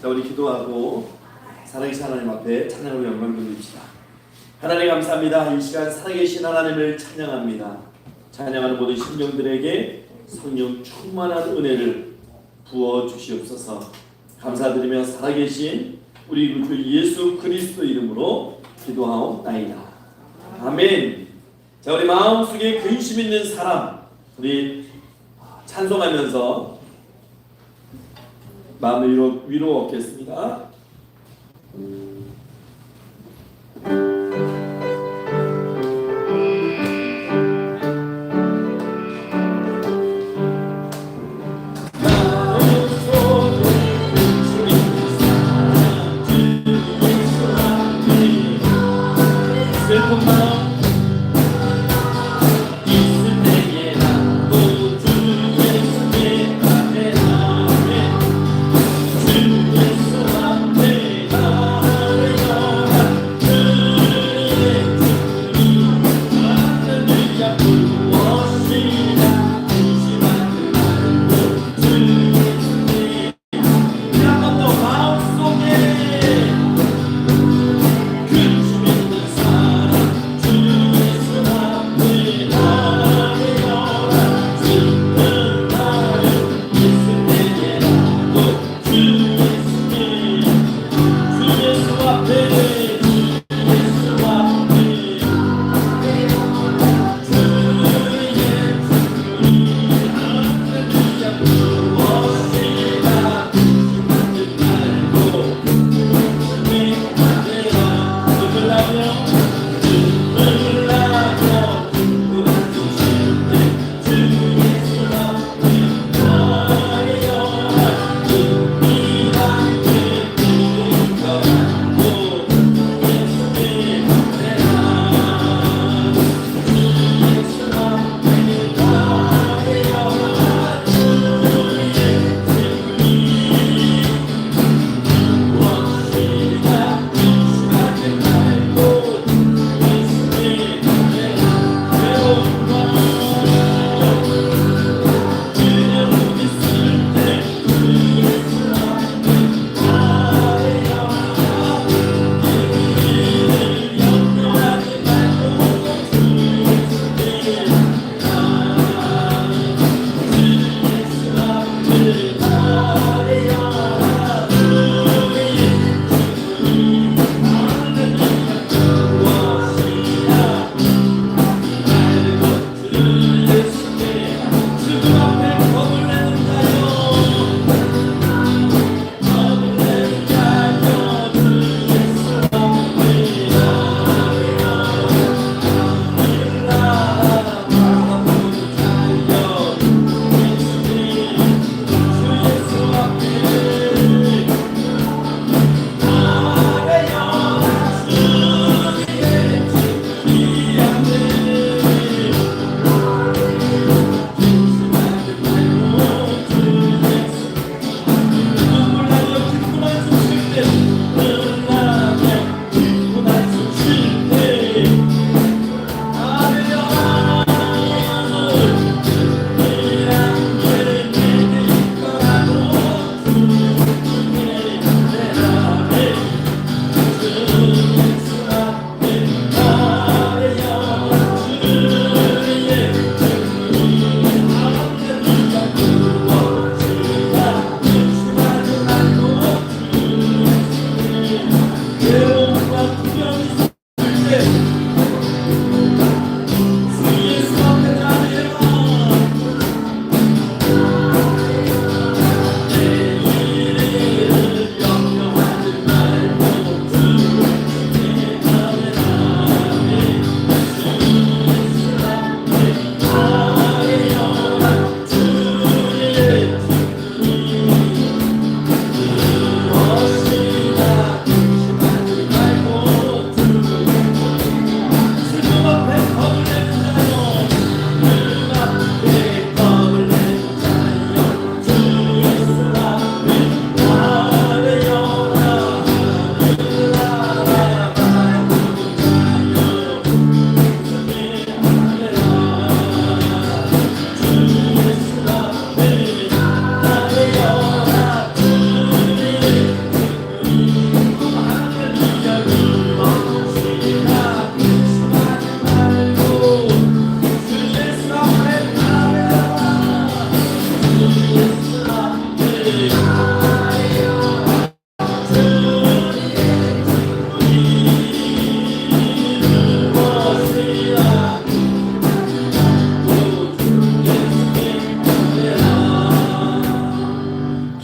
자, 우리 기도하고 살아계신 하나님 앞에 찬양으로 영광 돌립시다. 하나님 감사합니다. 이 시간 살아계신 하나님을 찬양합니다. 찬양하는 모든 심령들에게 성령 충만한 은혜를 부어 주시옵소서. 감사드리며 살아계신 우리 주 예수 그리스도 이름으로 기도하옵나이다. 아멘. 자, 우리 마음속에 근심 있는 사람, 우리 찬송하면서 마음을 위로 얻겠습니다.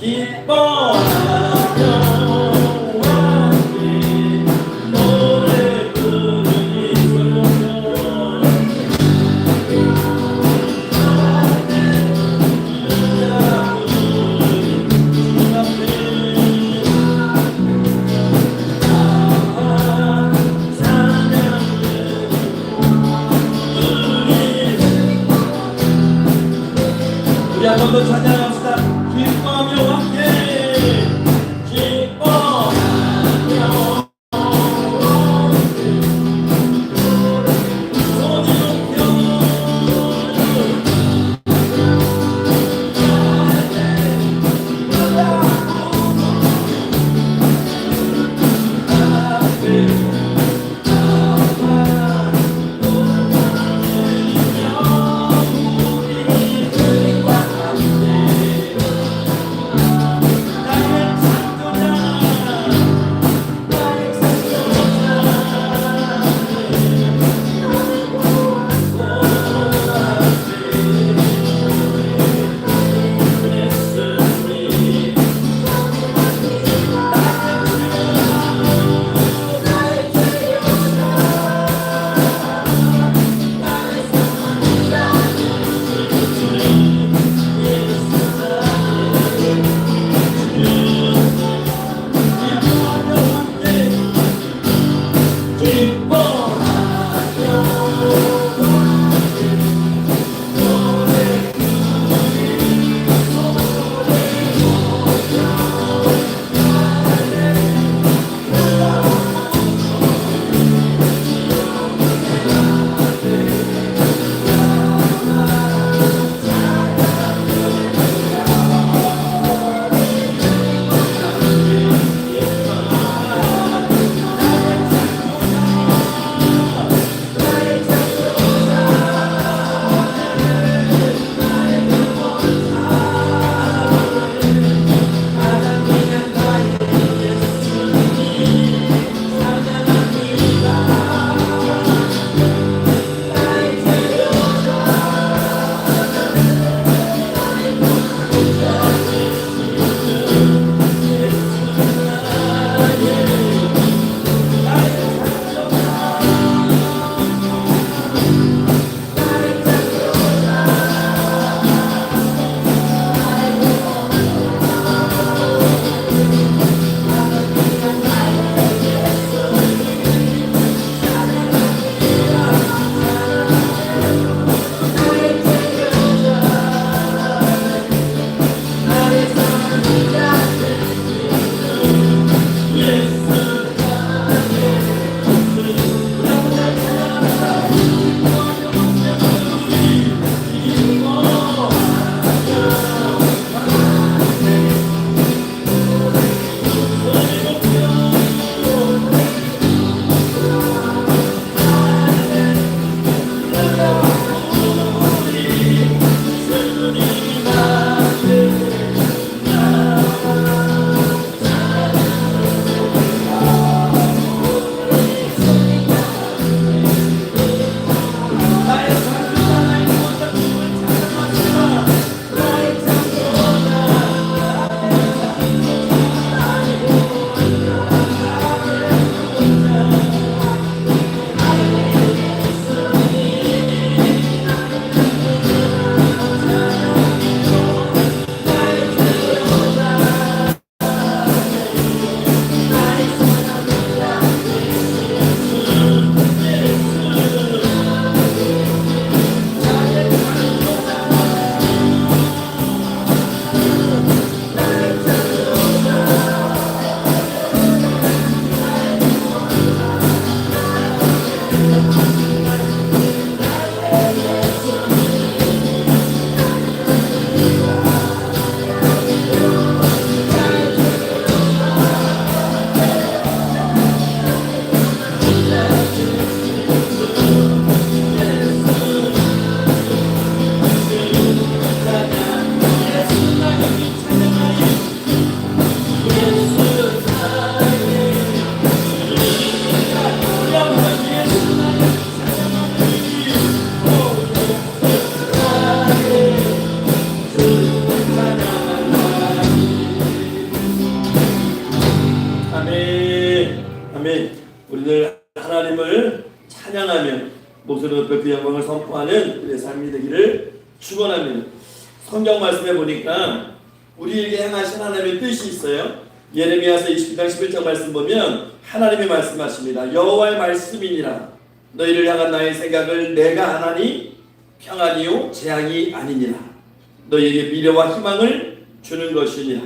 기뻐하며 함께 노래 부르리소서. 우리 한 번 더 찬양합시다. 기뻐하며 함께 기뻐하며 손이 높여 확보하는 우리의 삶이 되기를 축원합니다. 성경 말씀에 보니까 우리에게 향하신 하나님의 뜻이 있어요. 예레미야서 29장 11절 말씀 보면 하나님이 말씀하십니다. 여호와의 말씀이니라. 너희를 향한 나의 생각을 내가 아나니 평안이요 재앙이 아니니라. 너희에게 미래와 희망을 주는 것이니라.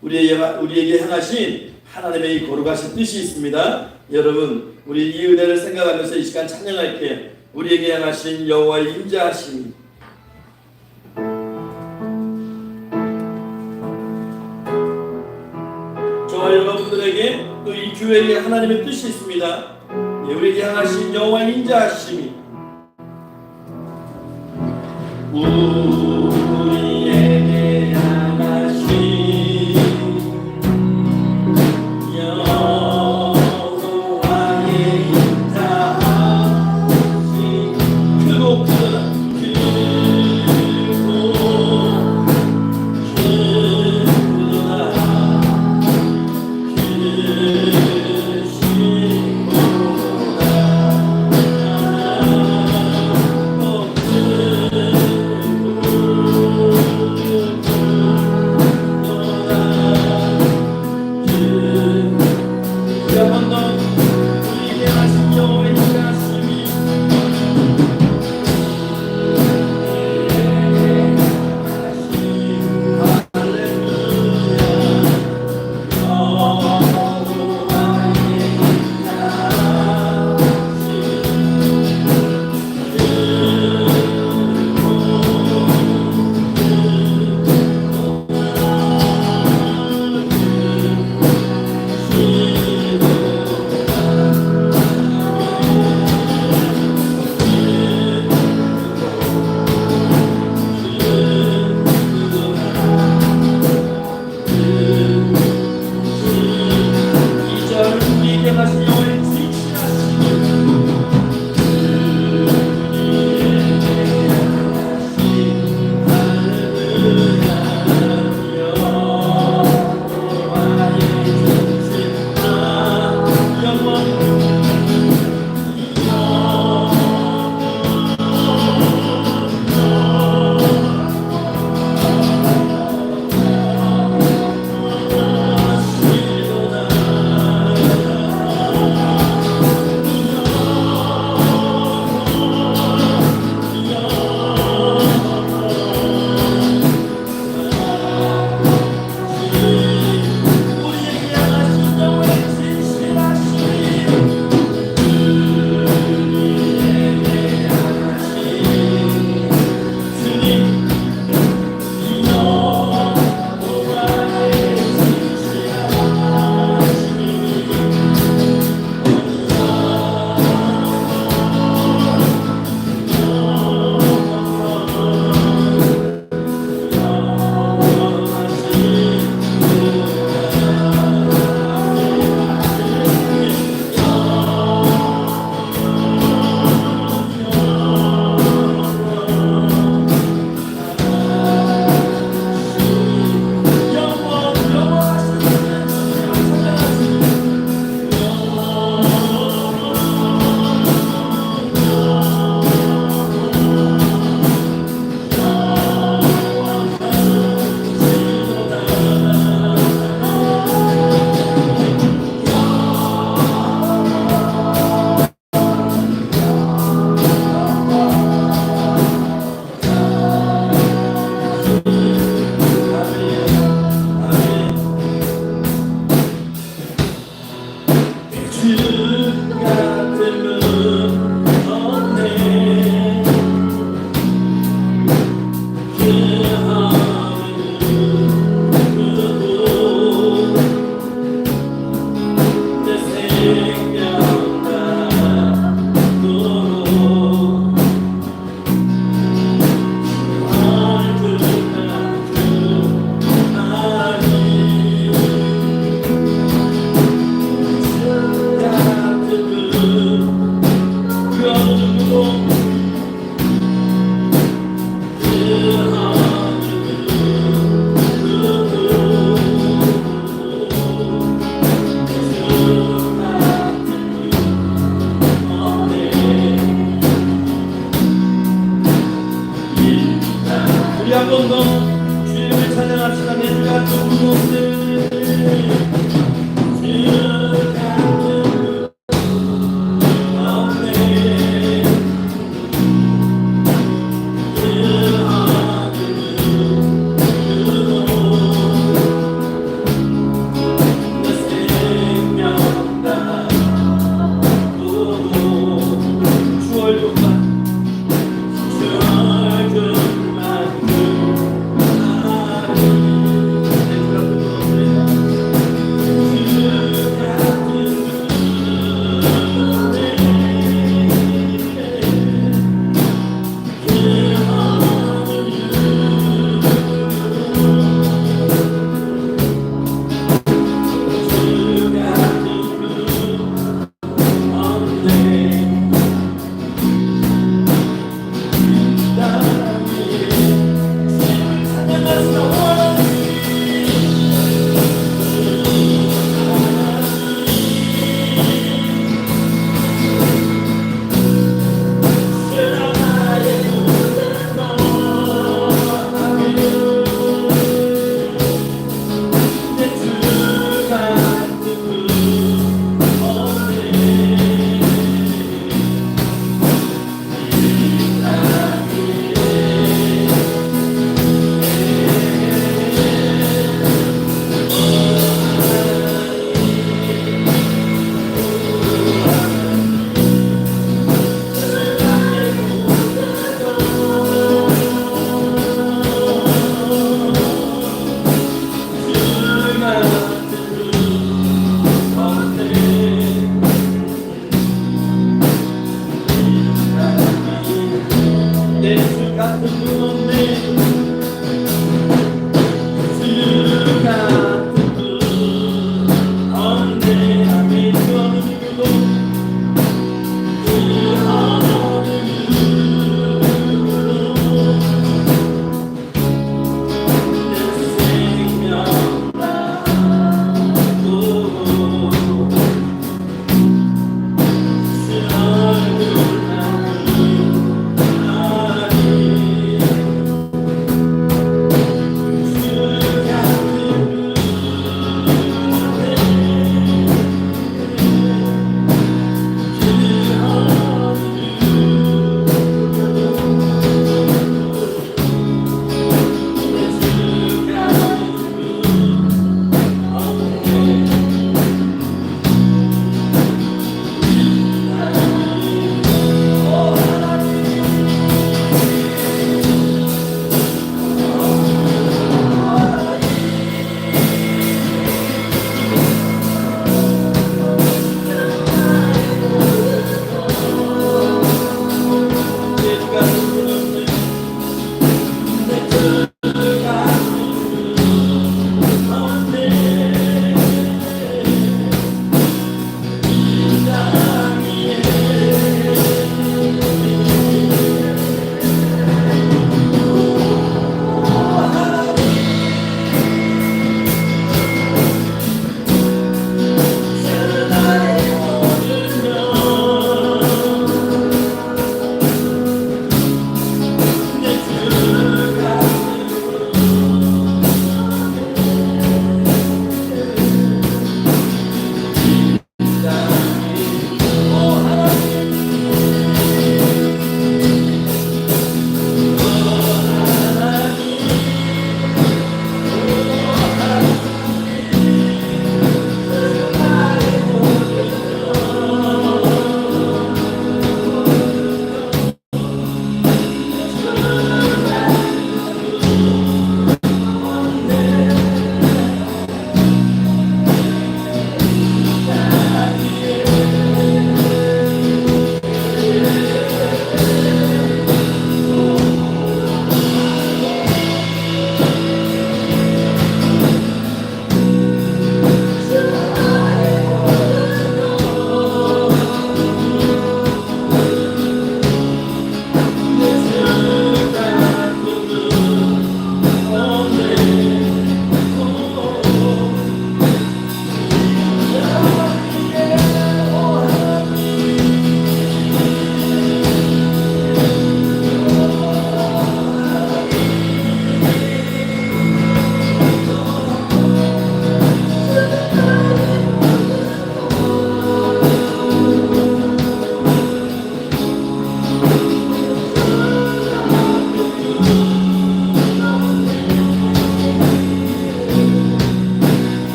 우리에게 향하신 하나님의 이 거룩하신 뜻이 있습니다. 여러분, 우리 이 은혜를 생각하면서 이 시간 찬양할게요. 우리에게 향하신 여호와의 인자하심이 저와 여러분들에게 또 이 교회에 하나님의 뜻이 있습니다. 우리에게 향하신 여호와의 인자하심이 우리에게 향하신 여호와의 인자하심이 크고 크다 크고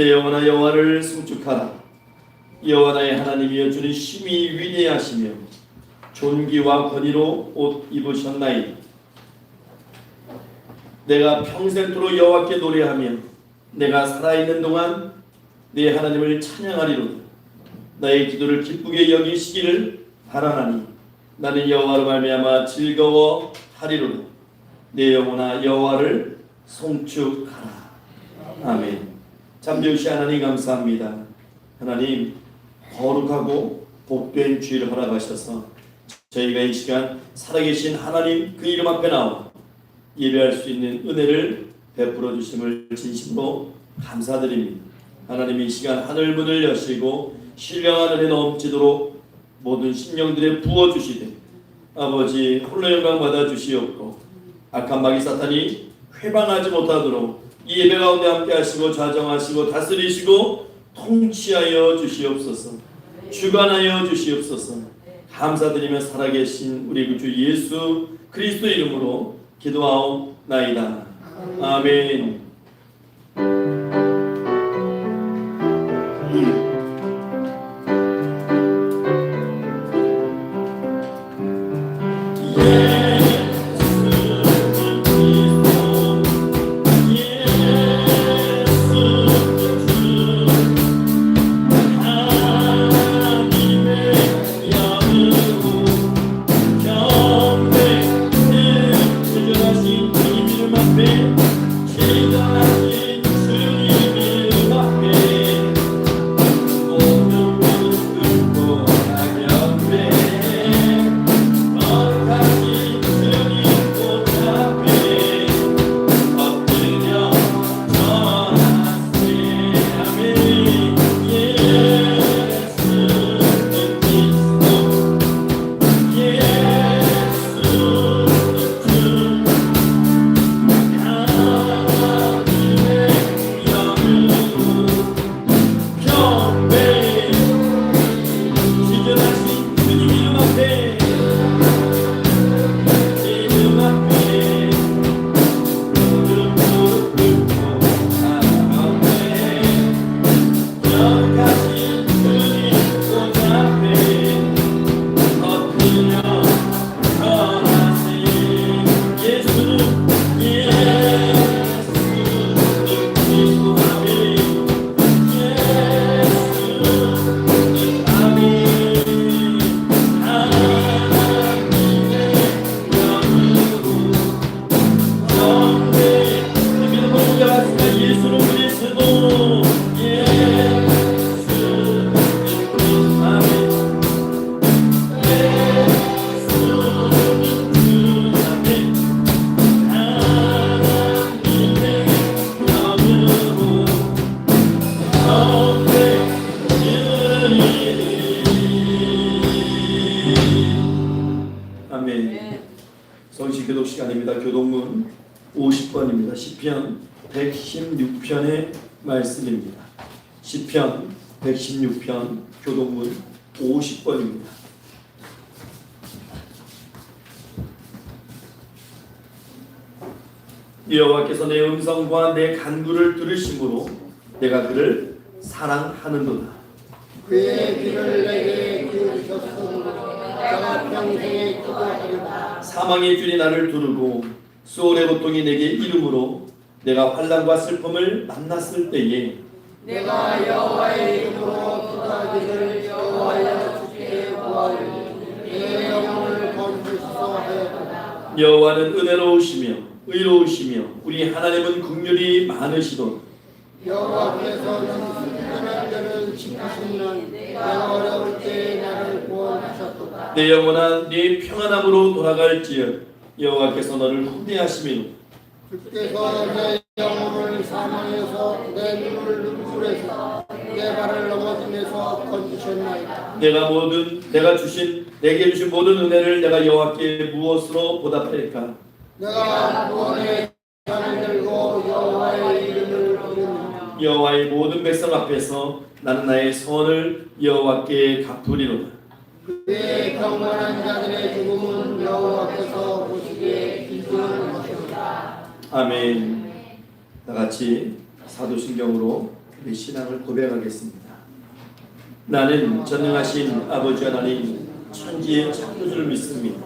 내 영혼아 여호와를 송축하라. 여호와 나의 하나님이여 주는 힘이 위대하시며 존귀와 권위로 옷 입으셨나이다. 내가 평생토록 여호와께 노래하며 내가 살아있는 동안 내 하나님을 찬양하리로다. 나의 기도를 기쁘게 여기시기를 바라나니 나는 여호와로 말미암아 즐거워하리로다. 내 영혼아 여호와를 송축하라. 아멘. 잠시 하나님 감사합니다. 하나님 거룩하고 복된 주일을 허락하셔서 저희가 이 시간 살아계신 하나님 그 이름 앞에 나와 예배할 수 있는 은혜를 베풀어 주심을 진심으로 감사드립니다. 하나님 이 시간 하늘 문을 여시고 신령한 은혜 넘치도록 모든 심령들에 부어주시되 아버지 홀로 영광 받아 주시옵고 악한 마귀 사탄이 회방하지 못하도록 이 예배 가운데 함께 하시고 좌정하시고 다스리시고 통치하여 주시옵소서. 주관하여 주시옵소서. 감사드리며 살아계신 우리 구주 예수 그리스도 이름으로 기도하옵나이다. 아멘. 성신 교독 시간입니다. 교독문 50번입니다. 시편 116편의 말씀입니다. 시편 116편 교독문 50번입니다. 여호와께서 내 음성과 내 간구를 들으심으로 내가 그를 사랑하는도다. 그의 귀를 내게 기울이셨으므로 내가 평생에 기도하리라. 사망의 줄이 나를 두르고 수월의 고통이 내게 이름으로 내가 환난과 슬픔을 만났을 때에 내가 여호와의 이름으로 기도하기를 여호와여 주께 구하오니 내 영혼을 건지시소 하였도다. 여호와는 은혜로우시며 의로우시며 우리 하나님은 긍휼이 많으시도다. 여호와께서는 순전한 자를 지키시는 내가 어려울 때 나를 구원하셨도다. 내 영혼아 네 평안함으로 돌아갈지어 여호와께서 너를 후대하시미로 주께서 내 영혼을 사망에서 내 눈을 눈물에서 내 발을 넘어짐에서 건지셨나이다. 내게 주신 모든 은혜를 내가 여호와께 무엇으로 보답할까? 내가 구원의 잔을 들고 여호와의 이름을 부르며 여호와의 모든 백성 앞에서 나는 나의 선을 여호와께 갚으리로다. 그의 경건한 자들의 죽음은 여호와께서 보시기에 기쁘는 것입니다. 아멘. 다 같이 사도신경으로 우리 신앙을 고백하겠습니다. 나는 전능하신 아버지 하나님 천지의 창조주를 믿습니다.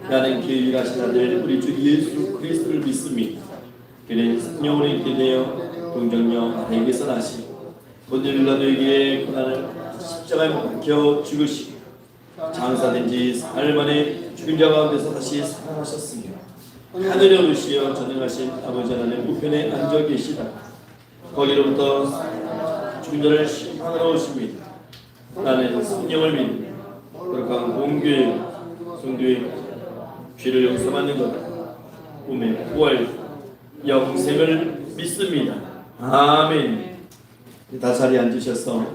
나는 그 유일하신 아들 우리 주 예수 그리스도를 믿습니다. 그는 성령으로 있게 되어 동정녀 마리아에게서 나시고 본인을 너희에게 고난을 십자가에 못 박혀 죽으시고 장사된 지 사흘 만에 죽은 자 가운데서 다시 살아나셨으며 하늘에 오르시어 전능하신 아버지 하나님 우편에 앉아 계시다. 거기로부터 죽은 자를 심판하러 오십니다. 나는 성령을 믿으며 거룩한 공교회 성도의 죄를 용서받는 것 몸의 부활 영생을 믿습니다. 아멘. 다 자리에 앉으셔서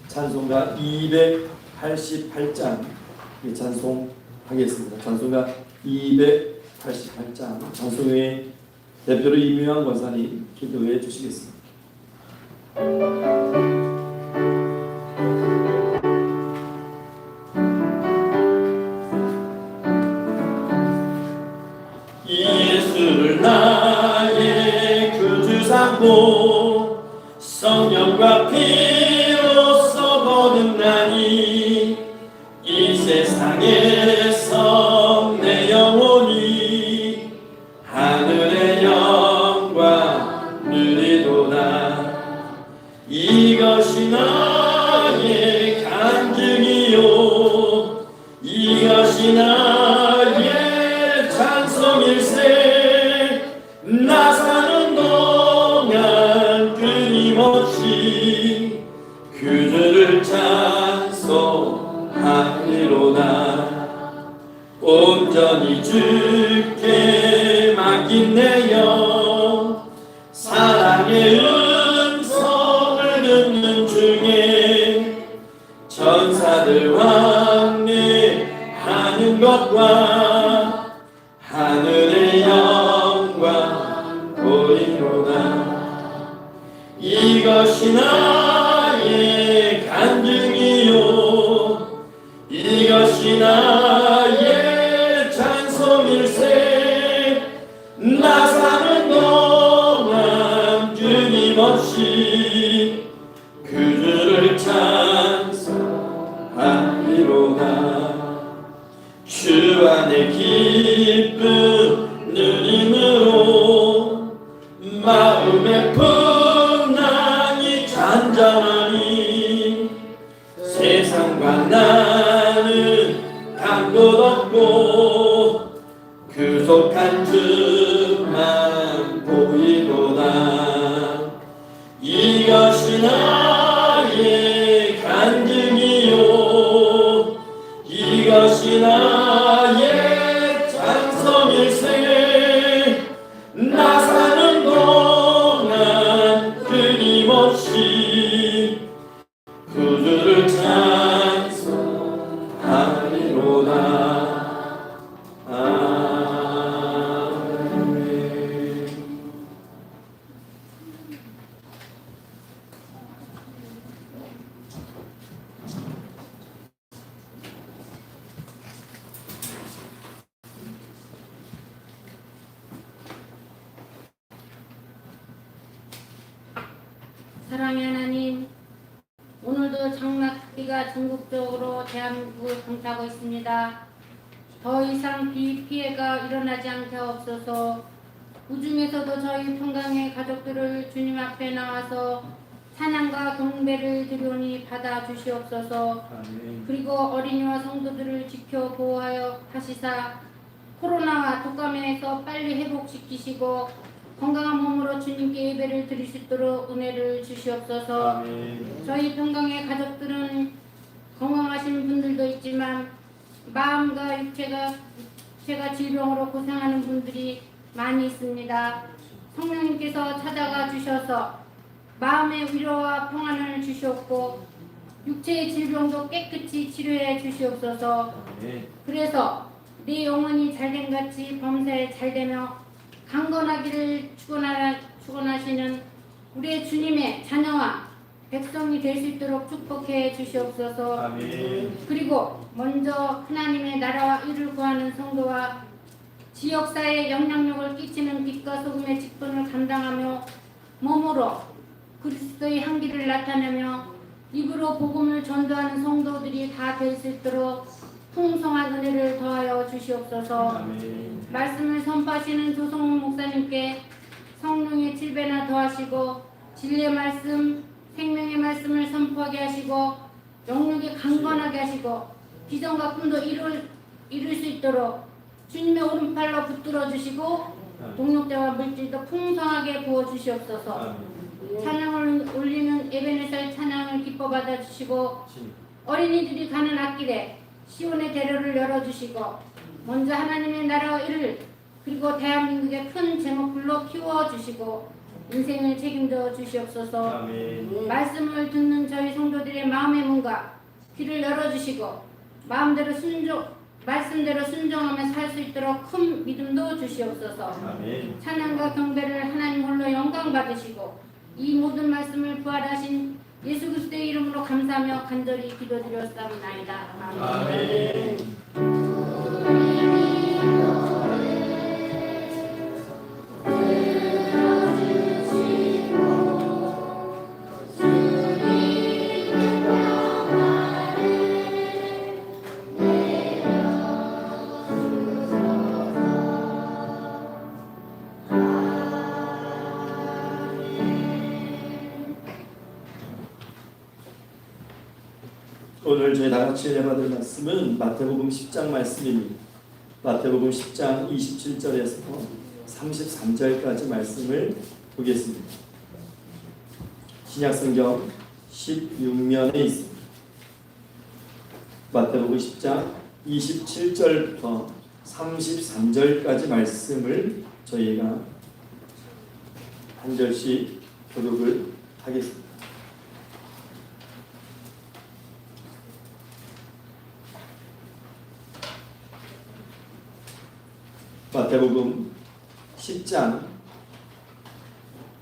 찬송가 288장 찬송하겠습니다. 찬송가 288장 찬송회 대표로 이명환 권사님 기도해 주시겠습니다. 예수를 나의 구주 삼고 성령과 피로써 거듭나니 이 세상에서 내 영혼이 하늘의 영광 누리도다. 이것이 나의 간증이요 이것이 나의 찬송일세. 나 사는 동안 끊임없이 그들을 찬송하리로다. 온전히 주께 맡긴 내 영 사랑의 음성을 듣는 중에 천사들 왕래하는 것과 하늘의 영광 보이로다. 이것이 나의 간증이요 이것이 나의 찬송일세. 나 사는 동안 끊임없이 그들을 찬송하리로다. 주 안에 기쁜 누림으로 마음의 풍랑이 잔잔하니 세상과 나는 간 곳 없고 구속한 주만 보이도다. 이것이 나의 간증이요 이것이 나의 찬송일세. 나 사는 동안 끊임없이 그들을 찬송하리로다. 아멘. 사랑의 하나님, 오늘도 장맛비가 전국적으로 대한민국을 강타하고 있습니다. 더 이상 비 피해가 일어나지 않게 하옵소서. 우중에서도 저희 평강의 가족들을 주님 앞에 나와서 찬양과 경배를 드리오니 받아주시옵소서. 그리고 어린이와 성도들을 지켜 보호하여 하시사 코로나와 독감에서 빨리 회복시키시고 건강한 몸으로 주님께 예배를 드릴 수 있도록 은혜를 주시옵소서. 아멘. 저희 평강의 가족들은 건강하신 분들도 있지만 마음과 육체가 질병으로 고생하는 분들이 많이 있습니다. 성령님께서 찾아가 주셔서 마음의 위로와 평안을 주시옵고 육체의 질병도 깨끗이 치료해 주시옵소서. 그래서 내 영혼이 잘된 같이 범사에 잘되며 강건하기를 축원하시는 우리의 주님의 자녀와 백성이 될 수 있도록 축복해 주시옵소서. 아멘. 그리고 먼저 하나님의 나라와 의를 구하는 성도와 지역사회에 영향력을 끼치는 빛과 소금의 직분을 감당하며 몸으로 그리스도의 향기를 나타내며 입으로 복음을 전도하는 성도들이 다 될 수 있도록 풍성한 은혜를 더하여 주시옵소서. 아멘. 말씀을 선포하시는 조성훈 목사님께 성령의 7배나 더하시고 진리의 말씀, 생명의 말씀을 선포하게 하시고 영역이 강건하게 하시고 비전과 꿈도 이룰 수 있도록 주님의 오른팔로 붙들어 주시고 동력대와 물질도 풍성하게 부어 주시옵소서. 아멘. 찬양을 올리는 에베네셀 찬양을 기뻐 받아 주시고 어린이들이 가는 앞길에 시온의 대로를 열어주시고 먼저 하나님의 나라와 이를 그리고 대한민국의 큰 제목들로 키워주시고 인생을 책임져 주시옵소서. 아멘. 말씀을 듣는 저희 성도들의 마음의 문과 귀를 열어주시고 말씀대로 순종하며 살 수 있도록 큰 믿음도 주시옵소서. 아멘. 찬양과 경배를 하나님 홀로 영광 받으시고 이 모든 말씀을 부활하신 예수 그리스도의 이름으로 감사하며 간절히 기도드렸사옵나이다. 아멘. 아멘. 오늘 저희 다 같이 읽어받을 말씀은 마태복음 10장 말씀입니다. 마태복음 10장 27절에서 33절까지 말씀을 보겠습니다. 신약성경 16면에 있습니다. 마태복음 10장 27절부터 33절까지 말씀을 저희가 한 절씩 교독을 하겠습니다. 마태복음 10장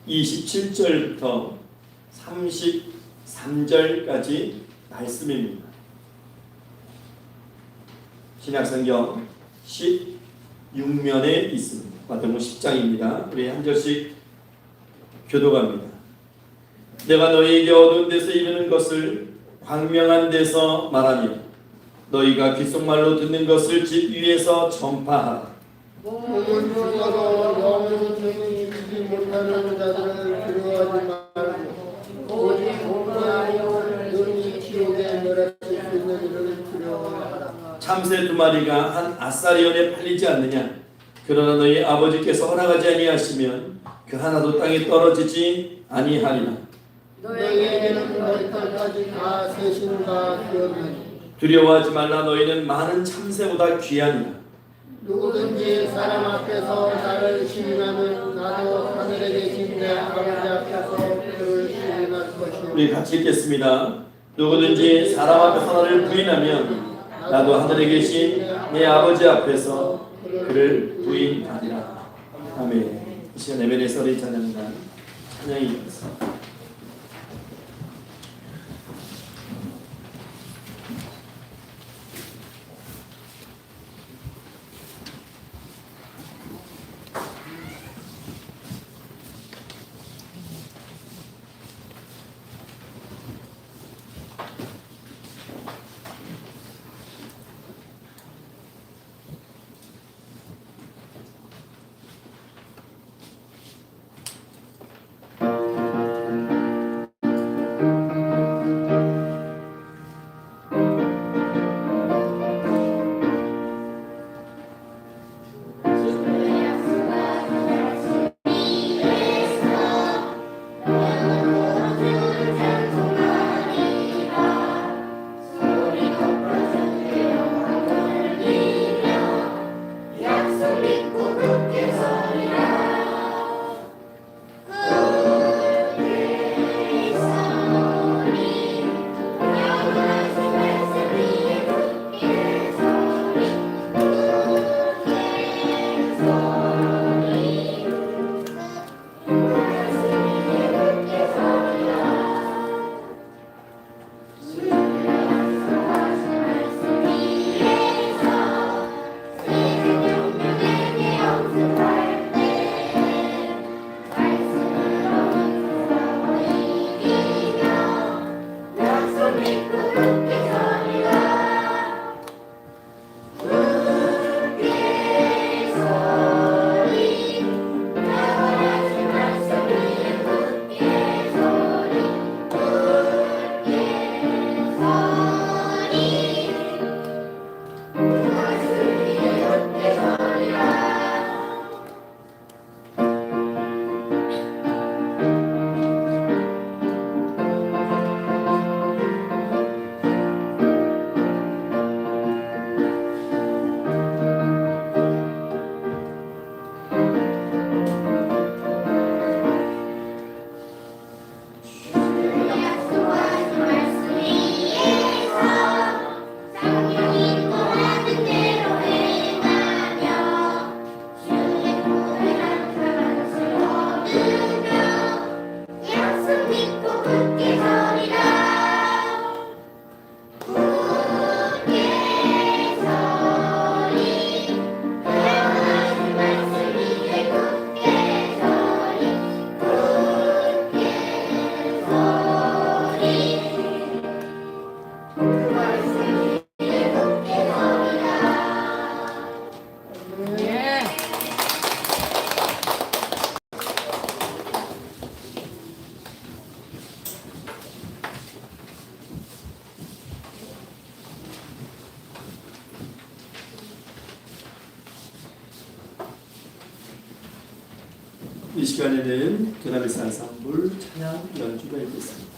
27절부터 33절까지 말씀입니다. 신약성경 16면에 있습니다. 마태복음 10장입니다. 우리 한 절씩 교독합니다. 내가 너희에게 어두운 데서 이르는 것을 광명한 데서 말하며 너희가 귓속말로 듣는 것을 집 위에서 전파하라. 몸은 죽어도 영은 죽이지 못하는 자들을 두려워하지 말고 오직 공부하여 눈이 지옥에 멸하실 수 있는 이를 두려워하라. 참새 2마리가 한 아사리온에 팔리지 않느냐? 그러나 너희 아버지께서 허락하지 아니하시면 그 하나도 땅에 떨어지지 아니하리라. 너희에게는 머리털까지 다 셋인가 되었느니 두려워하지 말라. 너희는 많은 참새보다 귀하니라. 누구든지 사람 앞에서 나를 시인하면 나도 하늘에 계신 내 아버지 앞에서 그를 시인할 것이요. 우리 같이 읽겠습니다. 누구든지 사람 앞에서 나를 부인하면 나도 하늘에 계신 내 아버지 앞에서 그를 부인하리라. 아멘. 이 시간 에베네셀 어린이 찬양단 찬양이 있습니다. 이 시간에는 드라미스 안상불 찬양 연주가 있겠습니다.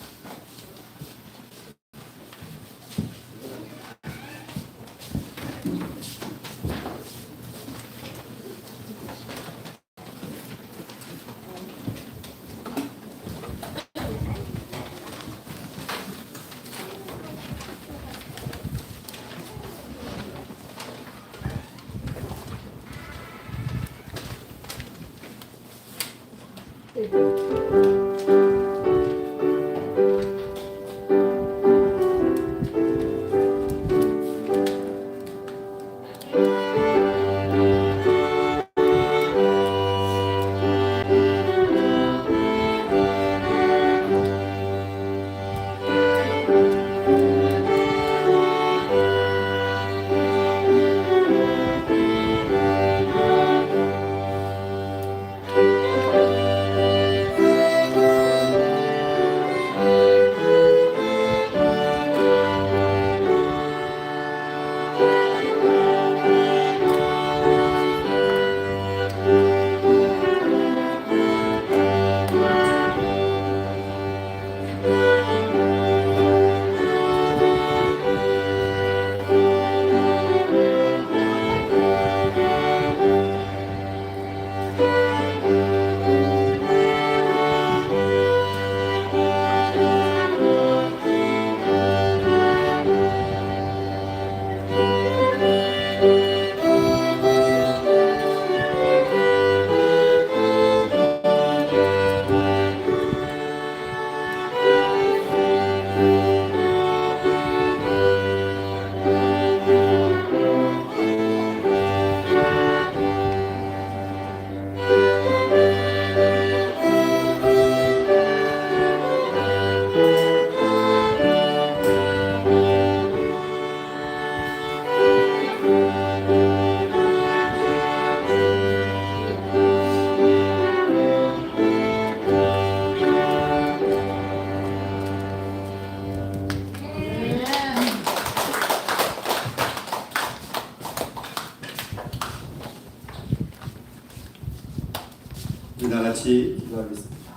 우리 다 같이 기도하겠습니다.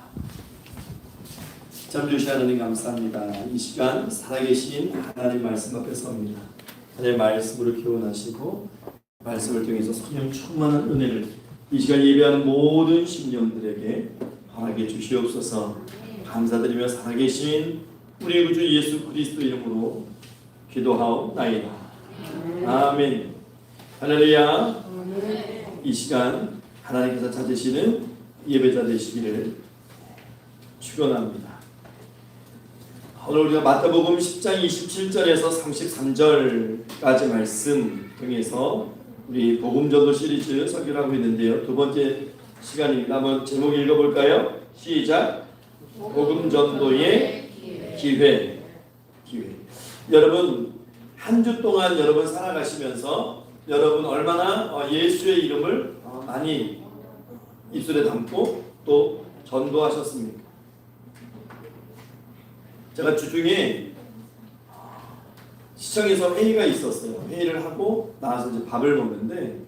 참 주신 하나님 감사합니다. 이 시간 살아계신 하나님 말씀 앞에 섭니다. 하나님 말씀으로 교훈하시고 말씀을 통해서 성령 충만한 은혜를 이 시간 예배하는 모든 심령들에게 허락해 주시옵소서. 감사드리며 살아계신 우리 구주 예수 그리스도 이름으로 기도하옵나이다. 아멘. 할렐루야. 이 시간 하나님께서 찾으시는 예배자 되시기를 축원합니다. 오늘 우리가 마태복음 10장 27절에서 33절까지 말씀 통해서 우리 복음전도 시리즈 설교를 하고 있는데요. 두 번째 시간입니다. 한번 제목 읽어볼까요? 시작. 복음전도의 기회. 기회. 여러분 한 주 동안 여러분 살아가시면서 여러분 얼마나 예수의 이름을 많이 입술에 담고 또 전도하셨습니까? 제가 주중에 시청에서 회의가 있었어요. 회의를 하고 나와서 이제 밥을 먹는데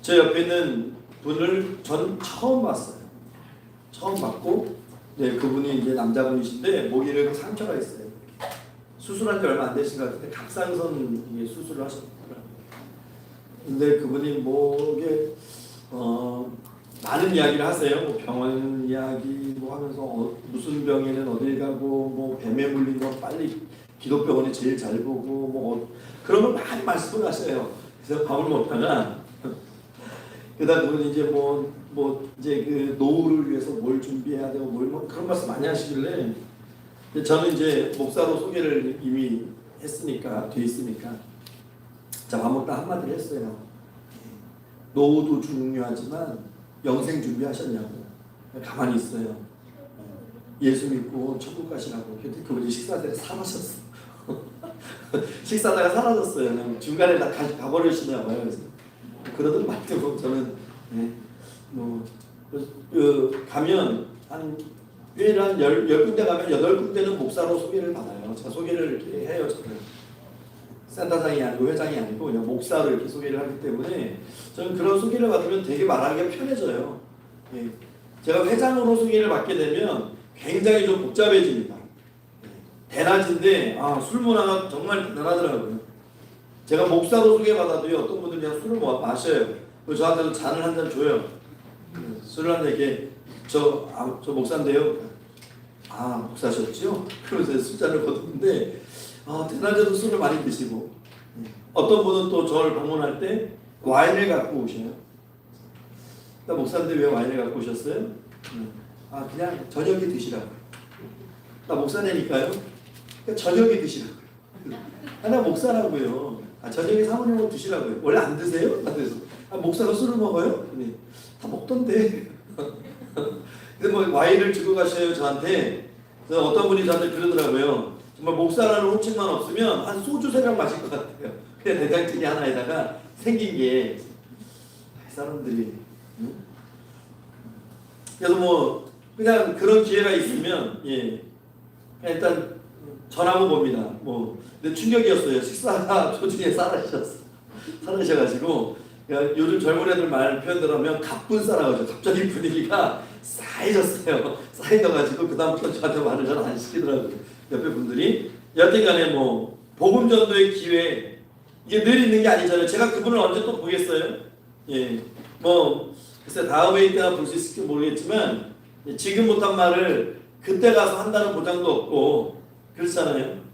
제 옆에 있는 분을 전 처음 봤어요. 처음 봤고, 네, 그분이 이제 남자분이신데 목에 이렇게 상처가 있어요. 수술한 지 얼마 안 되신 것 같은데 갑상선 수술을 하셨더라고요. 근데 그분이 목에 많은 이야기를 하세요. 뭐 병원 이야기 뭐 하면서 무슨 병에는 어딜 가고 뭐 뱀에 물린 거 빨리 기독병원이 제일 잘 보고 뭐 그런 걸 많이 말씀을 하셔요. 그래서 밥을 먹다가 그다음 그분 이제 뭐 이제 그 노후를 위해서 뭘 준비해야 되고 뭐 그런 말씀 많이 하시길래 저는 이제 목사로 소개를 이미 했으니까 돼 있으니까 자 밥 먹다 한마디를 했어요. 노후도 중요하지만 영생 준비하셨냐고. 가만히 있어요. 예수 믿고 천국 가시라고. 근데 그분이 식사 때 사라졌어. 식사다가 사라졌어요. 그냥 중간에 다 가버리시나 봐요. 그래서 그러던 말도 저는 가면 한 회의를 한 10군데 가면 8군데는 목사로 소개를 받아요. 제가 소개를 이렇게 해요. 저는 센터장이 아니고 회장이 아니고 그냥 목사로 이렇게 소개를 하기 때문에 저는 그런 소개를 받으면 되게 말하기가 편해져요. 예. 제가 회장으로 소개를 받게 되면 굉장히 좀 복잡해집니다. 대낮인데 술 문화가 정말 대단하더라고요. 제가 목사로 소개받아도요, 어떤 분들이 그냥 술을 마셔요. 그리고 저한테도 잔을 한 잔 줘요. 술을 한잔 이렇게 저 목사인데요. 목사셨죠? 그러면서 술잔을 거두는데 대낮에도 술을 많이 드시고 어떤 분은 또 저를 방문할 때 와인을 갖고 오셔요. 나 목사인데 왜 와인을 갖고 오셨어요? 그냥 저녁에 드시라고. 나 목사니까요. 그러니까 저녁에 드시라고. 나 목사라고요. 저녁에 사모님하고 드시라고요. 원래 안 드세요? 그래서 목사가 술을 먹어요? 다 먹던데. 근데 뭐 와인을 주고 가셔요 저한테. 그래서 어떤 분이 저한테 그러더라고요. 정말 목사라는 호칭만 없으면 한 소주 3병 마실 것 같아요. 그냥 된장찌개 하나에다가 생긴 게 사람들이. 그래서 뭐 그냥 그런 기회가 있으면 일단 전화고 봅니다. 근데 충격이었어요. 식사가 도중에 사라셔가지고 요즘 젊은 애들 말 표현대로 하면 갑분싸라고 갑자기 분위기가 싸해졌어요. 싸해져가지고 그다음부터 저한테 말을 잘 안 시키더라고요. 옆에 분들이 여튼간에 복음 전도의 기회 이게 늘 있는 게 아니잖아요. 제가 그분을 언제 또 보겠어요? 글쎄 다음에 이때나 볼 수 있을지 모르겠지만 지금 못한 말을 그때 가서 한다는 보장도 없고 그렇잖아요.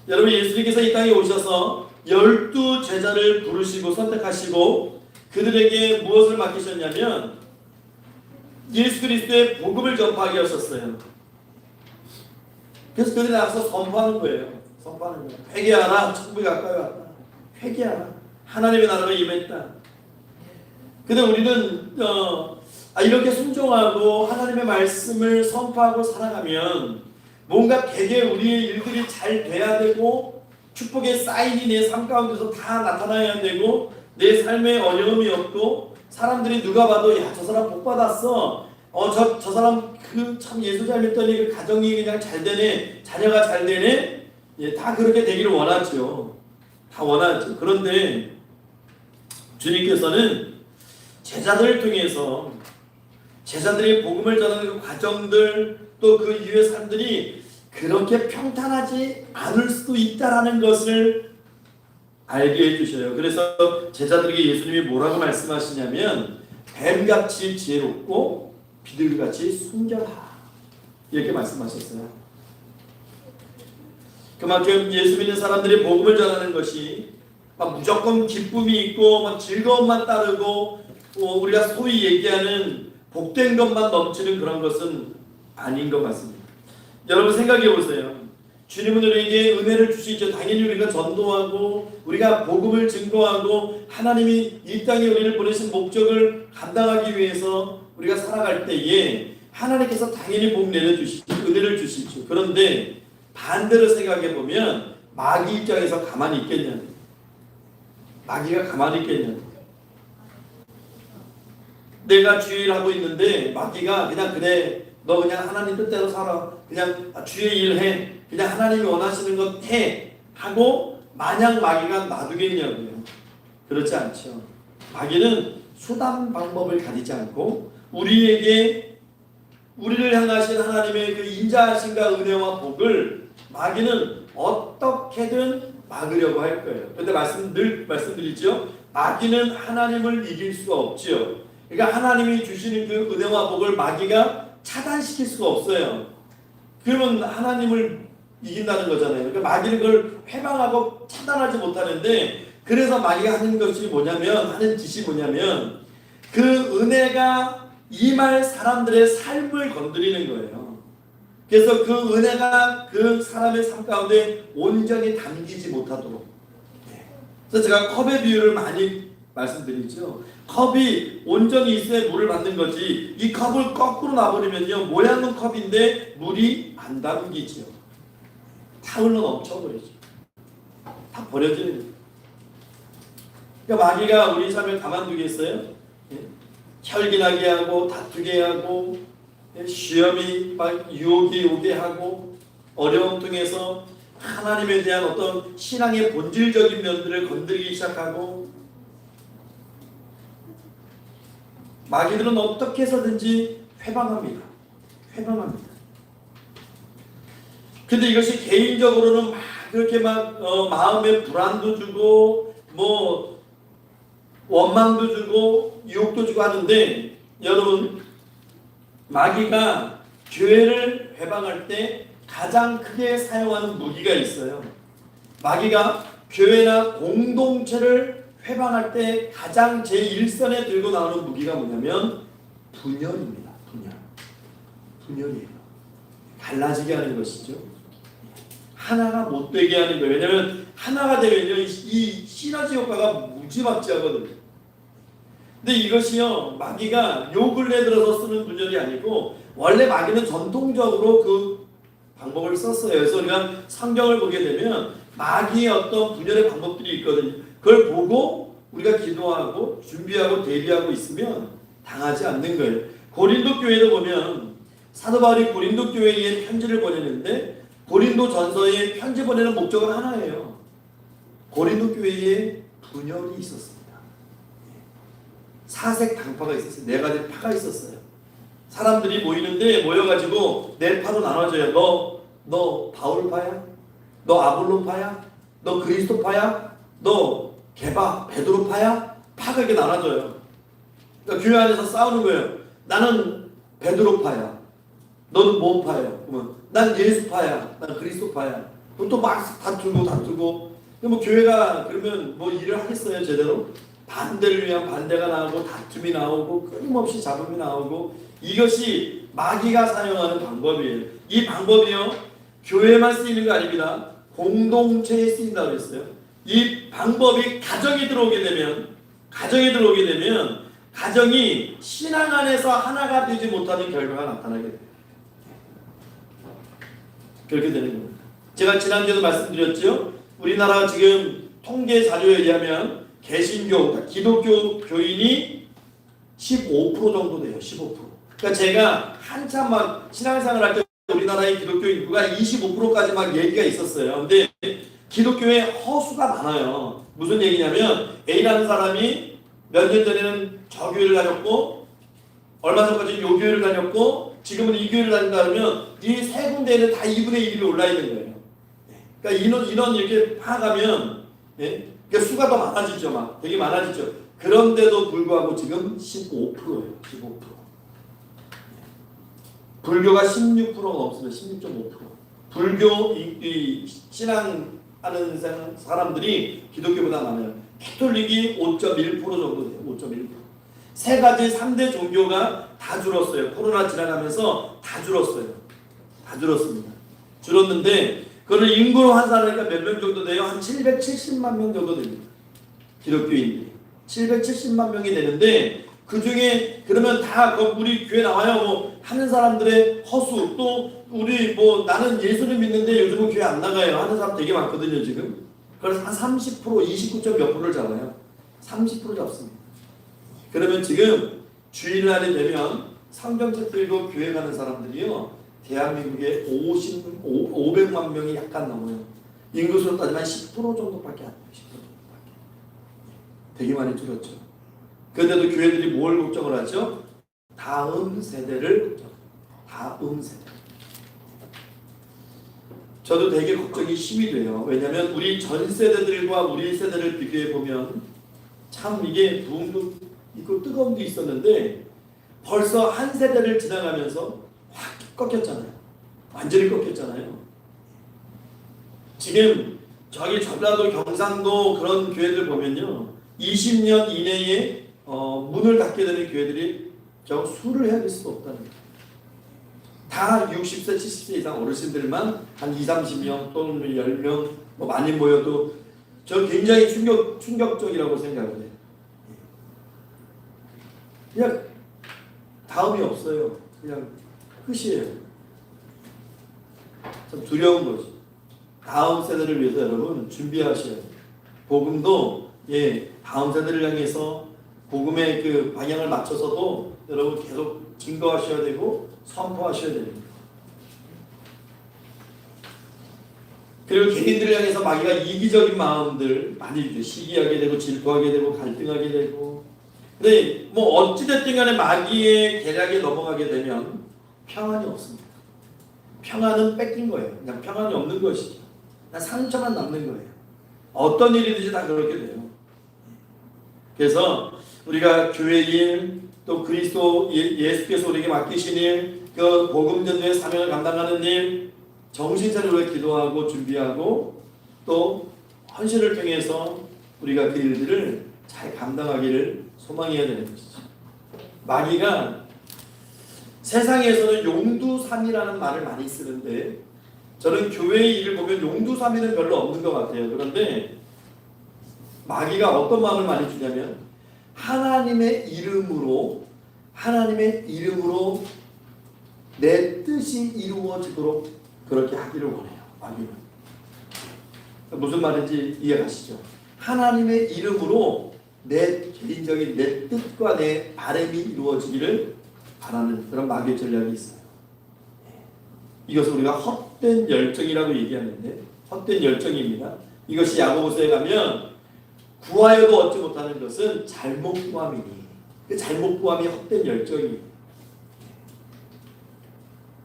여러분 예수님께서 이 땅에 오셔서 12 제자를 부르시고 선택하시고 그들에게 무엇을 맡기셨냐면 예수 그리스도의 복음을 전파하게 하셨어요. 그래서 그들이 나가서 선포하는 거예요. 회개하라, 천국이 가까이 왔다. 회개하라, 하나님의 나라가 임했다. 근데 우리는 이렇게 순종하고 하나님의 말씀을 선포하고 살아가면 뭔가 되게 우리의 일들이 잘 돼야 되고 축복의 사인이 내 삶 가운데서 다 나타나야 되고 내 삶에 어려움이 없고 사람들이 누가 봐도 저 사람 복 받았어. 저 사람 참 예수 잘 믿더니 그 가정이 그냥 잘 되네. 자녀가 잘 되네. 다 그렇게 되기를 원하죠. 다 원하죠. 그런데 주님께서는 제자들을 통해서 제자들이 복음을 전하는 그 과정들 또 그 이후의 삶들이 그렇게 평탄하지 않을 수도 있다라는 것을 알게 해주셔요. 그래서 제자들에게 예수님이 뭐라고 말씀하시냐면 뱀같이 지혜롭고 비둘기같이 순결하라 이렇게 말씀하셨어요. 그만큼 예수 믿는 사람들이 복음을 전하는 것이 무조건 기쁨이 있고 즐거움만 따르고 우리가 소위 얘기하는 복된 것만 넘치는 그런 것은 아닌 것 같습니다. 여러분 생각해 보세요. 주님은 우리에게 은혜를 주시죠. 당연히 우리가 전도하고 우리가 복음을 증거하고 하나님이 이 땅에 우리를 보내신 목적을 감당하기 위해서 우리가 살아갈 때에 하나님께서 당연히 복 내려주시죠. 은혜를 주시죠. 그런데 반대로 생각해 보면 마귀 입장에서 가만히 있겠냐? 마귀가 가만히 있겠냐? 내가 주일 하고 있는데 마귀가 그냥 그래 너 그냥 하나님 뜻대로 살아 그냥 주의 일 해 그냥 하나님이 원하시는 것 해 하고 마냥 마귀가 놔두겠냐고요. 그렇지 않죠. 마귀는 수단 방법을 가리지 않고 우리를 향하신 하나님의 그 인자하심과 은혜와 복을 마귀는 어떻게든 막으려고 할 거예요. 그런데 늘 말씀드리죠. 마귀는 하나님을 이길 수가 없지요. 그러니까 하나님이 주시는 그 은혜와 복을 마귀가 차단시킬 수가 없어요. 그러면 하나님을 이긴다는 거잖아요. 그러니까 마귀는 그걸 해방하고 차단하지 못하는데 그래서 마귀가 하는 것이 뭐냐면 하는 짓이 뭐냐면 그 은혜가 임할 사람들의 삶을 건드리는 거예요. 그래서 그 은혜가 그 사람의 삶 가운데 온전히 담기지 못하도록. 그래서 제가 컵의 비유를 많이 말씀드리죠. 컵이 온전히 있어야 물을 받는 거지 이 컵을 거꾸로 놔버리면요 모양은 컵인데 물이 안 담기죠. 다 흘러 넘쳐버리죠. 다 버려지는 거예요. 그러니까 마귀가 우리 삶을 가만두겠어요? 혈기나게 하고 다투게 하고 시험이 막 유혹이 오게 하고 어려움 통해서 하나님에 대한 어떤 신앙의 본질적인 면들을 건드리기 시작하고 마귀들은 어떻게 해서든지 회방합니다. 근데 이것이 개인적으로는 막 그렇게 막 마음에 불안도 주고 뭐 원망도 주고 유혹도 주고 하는데 여러분 마귀가 교회를 회방할 때 가장 크게 사용하는 무기가 있어요. 마귀가 교회나 공동체를 회방할 때 가장 제1선에 들고 나오는 무기가 뭐냐면 분열입니다. 분열이에요. 갈라지게 하는 것이죠. 하나가 못 되게 하는 거예요. 왜냐하면 하나가 되면요 이 시너지 효과가 무지막지하거든요. 근데 이것이요 마귀가 요 근래 들어서 쓰는 분열이 아니고 원래 마귀는 전통적으로 그 방법을 썼어요. 그래서 우리가 성경을 보게 되면 마귀의 어떤 분열의 방법들이 있거든요. 그걸 보고 우리가 기도하고 준비하고 대비하고 있으면 당하지 않는 거예요. 고린도 교회도 보면 사도 바울이 고린도 교회에 편지를 보내는데 고린도 전서에 편지 보내는 목적은 하나예요. 고린도 교회에 분열이 있었습니다. 사색 당파가 있었어요. 네 가지 파가 있었어요. 사람들이 모여가지고 네 파로 나눠져요. 너 바울파야? 너 아볼로파야? 너 그리스도파야? 너 베드로파야? 파가 이렇게 나눠져요. 그러니까 교회 안에서 싸우는 거예요. 나는 베드로파야. 너는 뭐 파야? 그러면 난 예수파야. 난 그리스도파야. 그럼 또 막 다투고. 뭐 교회가 그러면 뭐 일을 하겠어요 제대로? 반대를 위한 반대가 나오고 다툼이 나오고 끊임없이 잡음이 나오고 이것이 마귀가 사용하는 방법이에요. 이 방법이요 교회만 쓰이는 거 아닙니다. 공동체에 쓰인다고 했어요. 이 방법이 가정에 들어오게 되면 가정이 신앙 안에서 하나가 되지 못하는 결과가 나타나게 돼요. 그렇게 되는 겁니다. 제가 지난주에도 말씀드렸죠. 우리나라 지금 통계 자료에 의하면 개신교, 그러니까 기독교 교인이 15% 정도 돼요. 15%. 그러니까 제가 한참 막 신앙생활 할 때 우리나라의 기독교 인구가 25%까지 막 얘기가 있었어요. 근데 기독교에 허수가 많아요. 무슨 얘기냐면 A라는 사람이 몇 년 전에는 저 교회를 다녔고 얼마 전까지 요 교회를 다녔고 지금은 이 교회를 다닌다 그러면 이 세 군데에는 다 2분의 1이 올라 있는 거예요. 그러니까 인원 이렇게 파가면 그러니까 수가 더 많아지죠. 막 되게 많아지죠. 그런데도 불구하고 지금 15%예요. 15%. 불교가 16%가 넘습니다. 16.5%. 불교 이 신앙하는 사람들이 기독교보다 많아요. 캐톨릭이 5.1% 정도 돼요. 5.1%. 세 가지 3대 종교가 다 줄었어요. 코로나 지나가면서 다 줄었어요. 다 줄었습니다. 줄었는데 그거는 인구로 환산하니까 몇 명 정도 돼요? 한 770만 명 정도 됩니다. 기독교인들이. 770만 명이 되는데 그 중에 그러면 다 우리 교회 나와요. 뭐 하는 사람들의 허수, 또 우리 뭐 나는 예수를 믿는데 요즘은 교회 안 나가요 하는 사람 되게 많거든요 지금. 그래서 한 30%, 29점 몇 프로를 잡아요. 30% 잡습니다. 그러면 지금 주일날이 되면 성경책 들고 교회 가는 사람들이요, 대한민국에 500만 명이 약간 넘어요. 인구수로 따지면 10% 정도밖에 안 돼요. 10% 정도밖에. 되게 많이 줄었죠. 그런데도 교회들이 뭘 걱정을 하죠? 다음 세대를 걱정. 다음 세대. 저도 되게 걱정이 심이 돼요. 왜냐하면 우리 전 세대들과 우리 세대를 비교해 보면 참 이게 부흥도 있고 뜨거움도 있었는데 벌써 한 세대를 지나가면서 확 꺾였잖아요. 완전히 꺾였잖아요. 지금 저기 전라도 경상도 그런 교회들 보면요, 20년 이내에 문을 닫게 되는 교회들이 저 수를 해야 될 수도 없다는 거예요. 다 60세, 70세 이상 어르신들만 한 2, 30명 또는 10명 뭐 많이 모여도 저 굉장히 충격적이라고 생각을 해요. 그냥 다음이 없어요. 그냥 끝이에요. 참 두려운 거지. 다음 세대를 위해서 여러분 준비하셔야 돼요. 복음도 다음 세대를 향해서 복음의 그 방향을 맞춰서도 여러분 계속 증거하셔야 되고 선포하셔야 됩니다. 그리고 개인들을 향해서 마귀가 이기적인 마음들 많이 있죠. 시기하게 되고 질투하게 되고 갈등하게 되고. 근데 뭐 어찌됐든 간에 마귀의 계략에 넘어가게 되면 평안이 없습니다. 평안은 뺏긴 거예요. 그냥 평안이 없는 것이죠. 그냥 상처만 남는 거예요. 어떤 일이든지 다 그렇게 돼요. 그래서 우리가 교회 일, 또 그리스도 예수께서 우리에게 맡기신 일, 그 복음 전도의 사명을 감당하는 일, 정신 차리고 기도하고 준비하고 또 헌신을 통해서 우리가 그 일들을 잘 감당하기를 소망해야 되는 것이죠. 마귀가 세상에서는 용두삼이라는 말을 많이 쓰는데 저는 교회의 일을 보면 용두삼이는 별로 없는 것 같아요. 그런데 마귀가 어떤 마음을 많이 주냐면 하나님의 이름으로 내 뜻이 이루어지도록 그렇게 하기를 원해요. 마귀는. 무슨 말인지 이해가시죠? 하나님의 이름으로 내 개인적인 내 뜻과 내 바람이 이루어지기를 바라는 그런 마귀의 전략이 있어요. 이것을 우리가 헛된 열정이라고 얘기하는데 헛된 열정입니다. 이것이 야고보서에 가면 구하여도 얻지 못하는 것은 잘못 구함이니 그 잘못 구함이 헛된 열정입니다.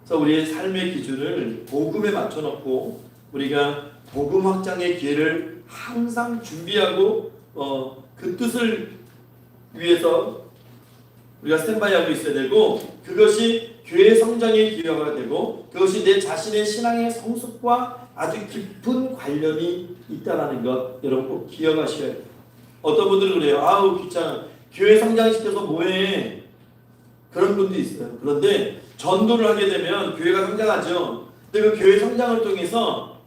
그래서 우리의 삶의 기준을 복음에 맞춰놓고 우리가 복음 확장의 기회를 항상 준비하고 그 뜻을 위해서 우리가 스탠바이하고 있어야 되고 그것이 교회 성장의 기회가 되고 그것이 내 자신의 신앙의 성숙과 아주 깊은 관련이 있다는 것 여러분 꼭 기억하셔야 돼요. 어떤 분들은 그래요. 아우 귀찮아. 교회 성장시켜서 뭐해. 그런 분도 있어요. 그런데 전도를 하게 되면 교회가 성장하죠. 근데 그 교회 성장을 통해서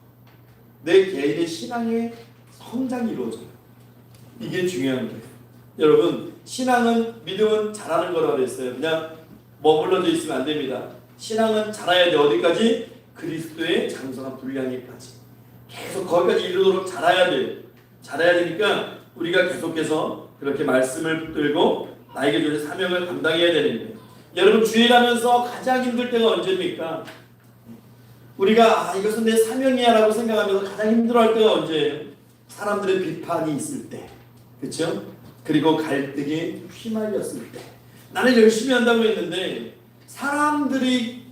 내 개인의 신앙의 성장이 이루어져요. 이게 중요한 거예요. 여러분 신앙은 믿음은 자라는 거라고 그랬어요. 그냥 머물러져 있으면 안 됩니다. 신앙은 자라야 돼. 어디까지? 그리스도의 장성한 분량에까지. 계속 거기까지 이르도록 자라야 돼요. 자라야 되니까 우리가 계속해서 그렇게 말씀을 붙들고 나에게 주신 사명을 감당해야 되는 거예요. 여러분 주일하면서 가장 힘들 때가 언제입니까? 우리가 이것은 내 사명이야 라고 생각하면서 가장 힘들어할 때가 언제예요? 사람들의 비판이 있을 때. 그렇죠? 그리고 갈등에 휘말렸을 때. 나는 열심히 한다고 했는데 사람들이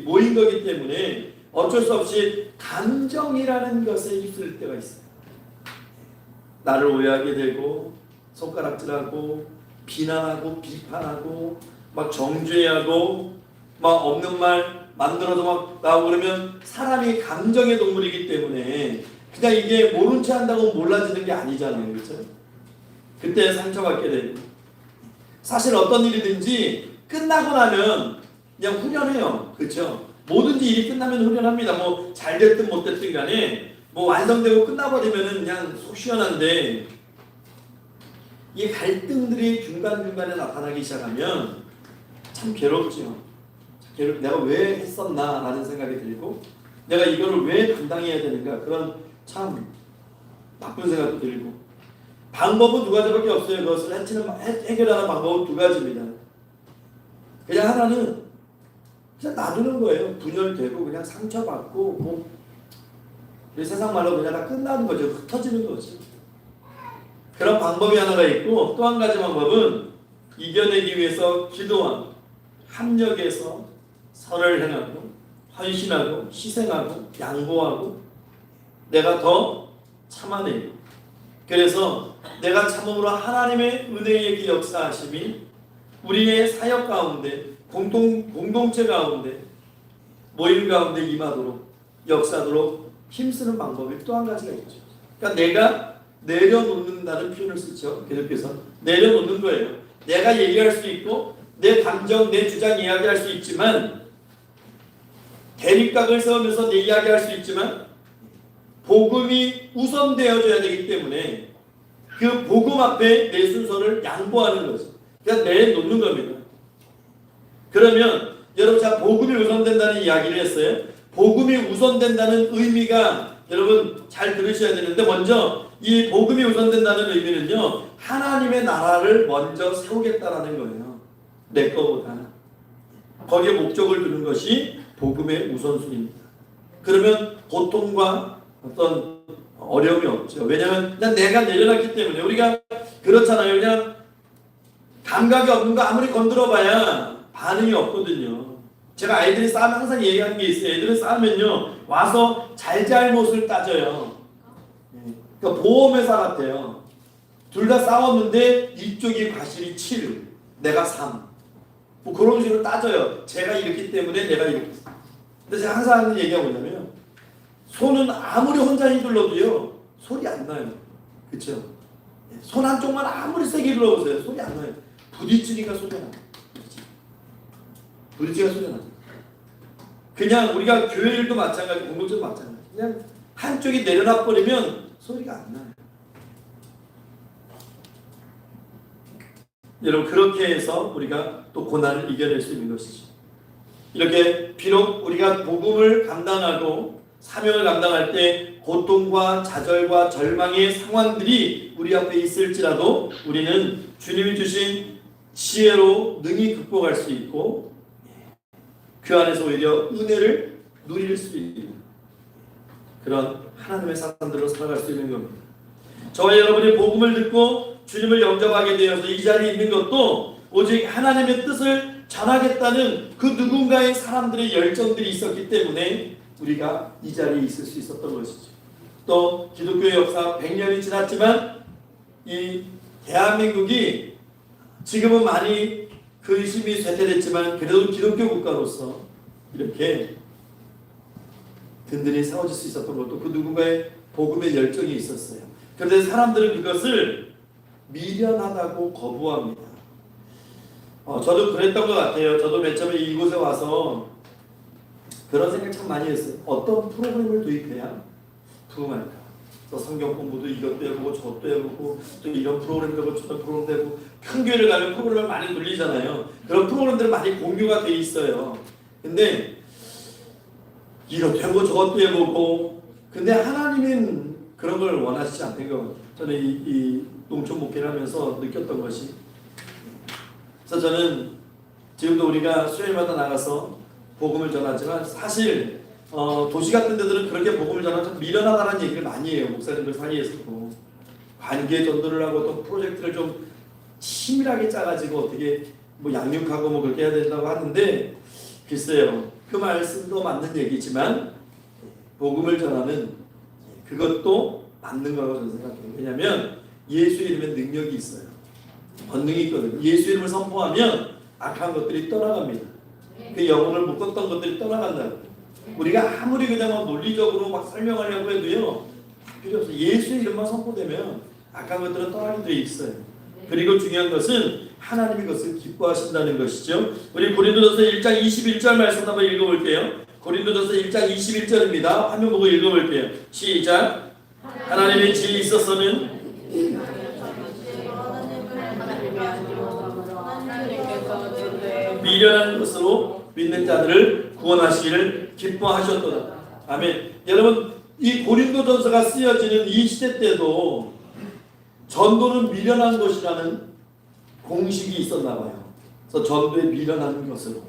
모인 거기 때문에 어쩔 수 없이 감정이라는 것에 휩쓸릴 때가 있어요. 나를 오해하게 되고 손가락질하고 비난하고 비판하고 막 정죄하고 막 없는 말 만들어서 막 나오고 그러면 사람이 감정의 동물이기 때문에 그냥 이게 모른 체 한다고 몰라지는 게 아니잖아요. 그렇죠? 그때 상처받게 되고 사실 어떤 일이든지 끝나고 나면 그냥 후련해요. 그렇죠? 뭐든지 일이 끝나면 후련합니다. 뭐 잘 됐든 못 됐든 간에 뭐 완성되고 끝나버리면 그냥 속 시원한데 이 갈등들이 중간중간에 나타나기 시작하면 참 괴롭죠. 내가 왜 했었나 라는 생각이 들고 내가 이거를 왜 감당해야 되는가 그런 참 나쁜 생각도 들고 방법은 두 가지밖에 없어요. 그것을 해결하는 방법은 두 가지입니다. 그냥 하나는 그냥 놔두는 거예요. 분열되고 그냥 상처받고 뭐 세상 말로 그냥 다 끝나는 거죠. 흩어지는 거죠. 그런 방법이 하나가 있고 또 한 가지 방법은 이겨내기 위해서 기도하고 합력해서 선을 행하고 헌신하고 희생하고 양보하고 내가 더 참아내고 그래서 내가 참음으로 하나님의 은혜의 그 역사하심이 우리의 사역 가운데 공동체 가운데 모임 가운데 임하도록 역사도록 힘쓰는 방법이 또 한 가지가 있죠. 그러니까 내가 내려놓는다는 표현을 쓰죠. 계속해서 내려놓는 거예요. 내가 얘기할 수 있고 내 감정, 내 주장 이야기할 수 있지만 대립각을 세우면서 내 이야기할 수 있지만 복음이 우선되어져야 되기 때문에 그 복음 앞에 내 순서를 양보하는 거죠. 그러니까 내놓는 겁니다. 그러면 여러분 자 복음이 우선된다는 이야기를 했어요. 복음이 우선된다는 의미가 여러분 잘 들으셔야 되는데 먼저 이 복음이 우선된다는 의미는요. 하나님의 나라를 먼저 세우겠다라는 거예요. 내 거보다. 거기에 목적을 두는 것이 복음의 우선순위입니다. 그러면 고통과 어떤 어려움이 없죠. 왜냐하면 그냥 내가 내려놨기 때문에 우리가 그렇잖아요. 그냥 감각이 없는 거 아무리 건드려봐야 반응이 없거든요. 제가 아이들이 싸우면 항상 얘기하는 게 있어요. 애들은 싸우면요 와서 잘잘못을 따져요. 그러니까 보험회사 같아요. 둘 다 싸웠는데 이쪽이 과실이 7, 내가 3. 뭐 그런 식으로 따져요. 제가 이렇기 때문에 내가 이렇게. 근데 제가 항상 하는 얘기가 뭐냐면 손은 아무리 혼자 휘둘러도요 소리 안 나요. 그렇죠? 손 한쪽만 아무리 세게 눌러보세요. 소리 안 나요. 부딪히니까 소리가 나요. 부딪히니까 소리가 나요. 그냥 우리가 교회 일도 마찬가지, 공동체도 마찬가지. 그냥 한쪽이 내려놔 버리면 소리가 안 나요. 여러분 그렇게 해서 우리가 또 고난을 이겨낼 수 있는 것이죠. 이렇게 비록 우리가 복음을 감당하고 사명을 감당할 때 고통과 좌절과 절망의 상황들이 우리 앞에 있을지라도 우리는 주님이 주신 지혜로 능히 극복할 수 있고 그 안에서 오히려 은혜를 누릴 수 있는 그런 하나님의 사람들로 살아갈 수 있는 겁니다. 저와 여러분이 복음을 듣고 주님을 영접하게 되어서 이 자리에 있는 것도 오직 하나님의 뜻을 전하겠다는 그 누군가의 사람들의 열정들이 있었기 때문에 우리가 이 자리에 있을 수 있었던 것이죠. 또 기독교의 역사 100년이 지났지만 이 대한민국이 지금은 많이 근심이 쇠퇴됐지만 그래도 기독교 국가로서 이렇게 든든히 세워질 수 있었던 것도 그 누군가의 복음의 열정이 있었어요. 그런데 사람들은 그것을 미련하다고 거부합니다. 저도 그랬던 것 같아요. 저도 맨 처음에 이곳에 와서 그런 생각 참 많이 했어요. 어떤 프로그램을 도입해야 부흥할까? 성경 공부도 이것도 해보고 저것도 해보고 또 이런 프로그램도 해보고 저런 프로그램도 해보고 큰 교회를 가면 프로그램을 많이 돌리잖아요. 그런 프로그램들은 많이 공유가 돼 있어요. 근데 이것도 해보고 저것도 해보고 근데 하나님은 그런 걸 원하시지 않는 거 저는 이 농촌 목회를 하면서 느꼈던 것이 그래서 저는 지금도 우리가 수요일마다 나가서 복음을 전하지만 사실 도시 같은 데들은 그렇게 복음을 전하면 미련하다는 얘기를 많이 해요. 목사님들 사이에서도 관계 전도를 하고 또 프로젝트를 좀 치밀하게 짜가지고 어떻게 뭐 양육하고 뭐 그렇게 해야 된다고 하는데 글쎄요 그 말씀도 맞는 얘기지만 복음을 전하는 그것도 맞는 거라고 저는 생각해요. 왜냐하면 예수 이름에 능력이 있어요. 권능이 있거든요. 예수 이름을 선포하면 악한 것들이 떠나갑니다. 그 영혼을 묶었던 것들이 떠나간다고. 우리가 아무리 그냥 막 논리적으로 막 설명하려고 해도요 필요 없어요. 예수의 이름만 선포되면 악한 것들은 떠나게 돼 있어요. 그리고 중요한 것은 하나님이 그것을 기뻐하신다는 것이죠. 우리 고린도전서 1장 21절 말씀 한번 읽어볼게요. 고린도전서 1장 21절입니다. 화면 보고 읽어볼게요. 시작. 하나님의 지혜에 있어서는 미련한 것으로 믿는 자들을 구원하시기를 기뻐하셨도다. 아멘. 여러분, 이 고린도전서가 쓰여지는 이 시대 때도 전도는 미련한 것이라는 공식이 있었나 봐요. 그래서 전도에 미련한 것으로.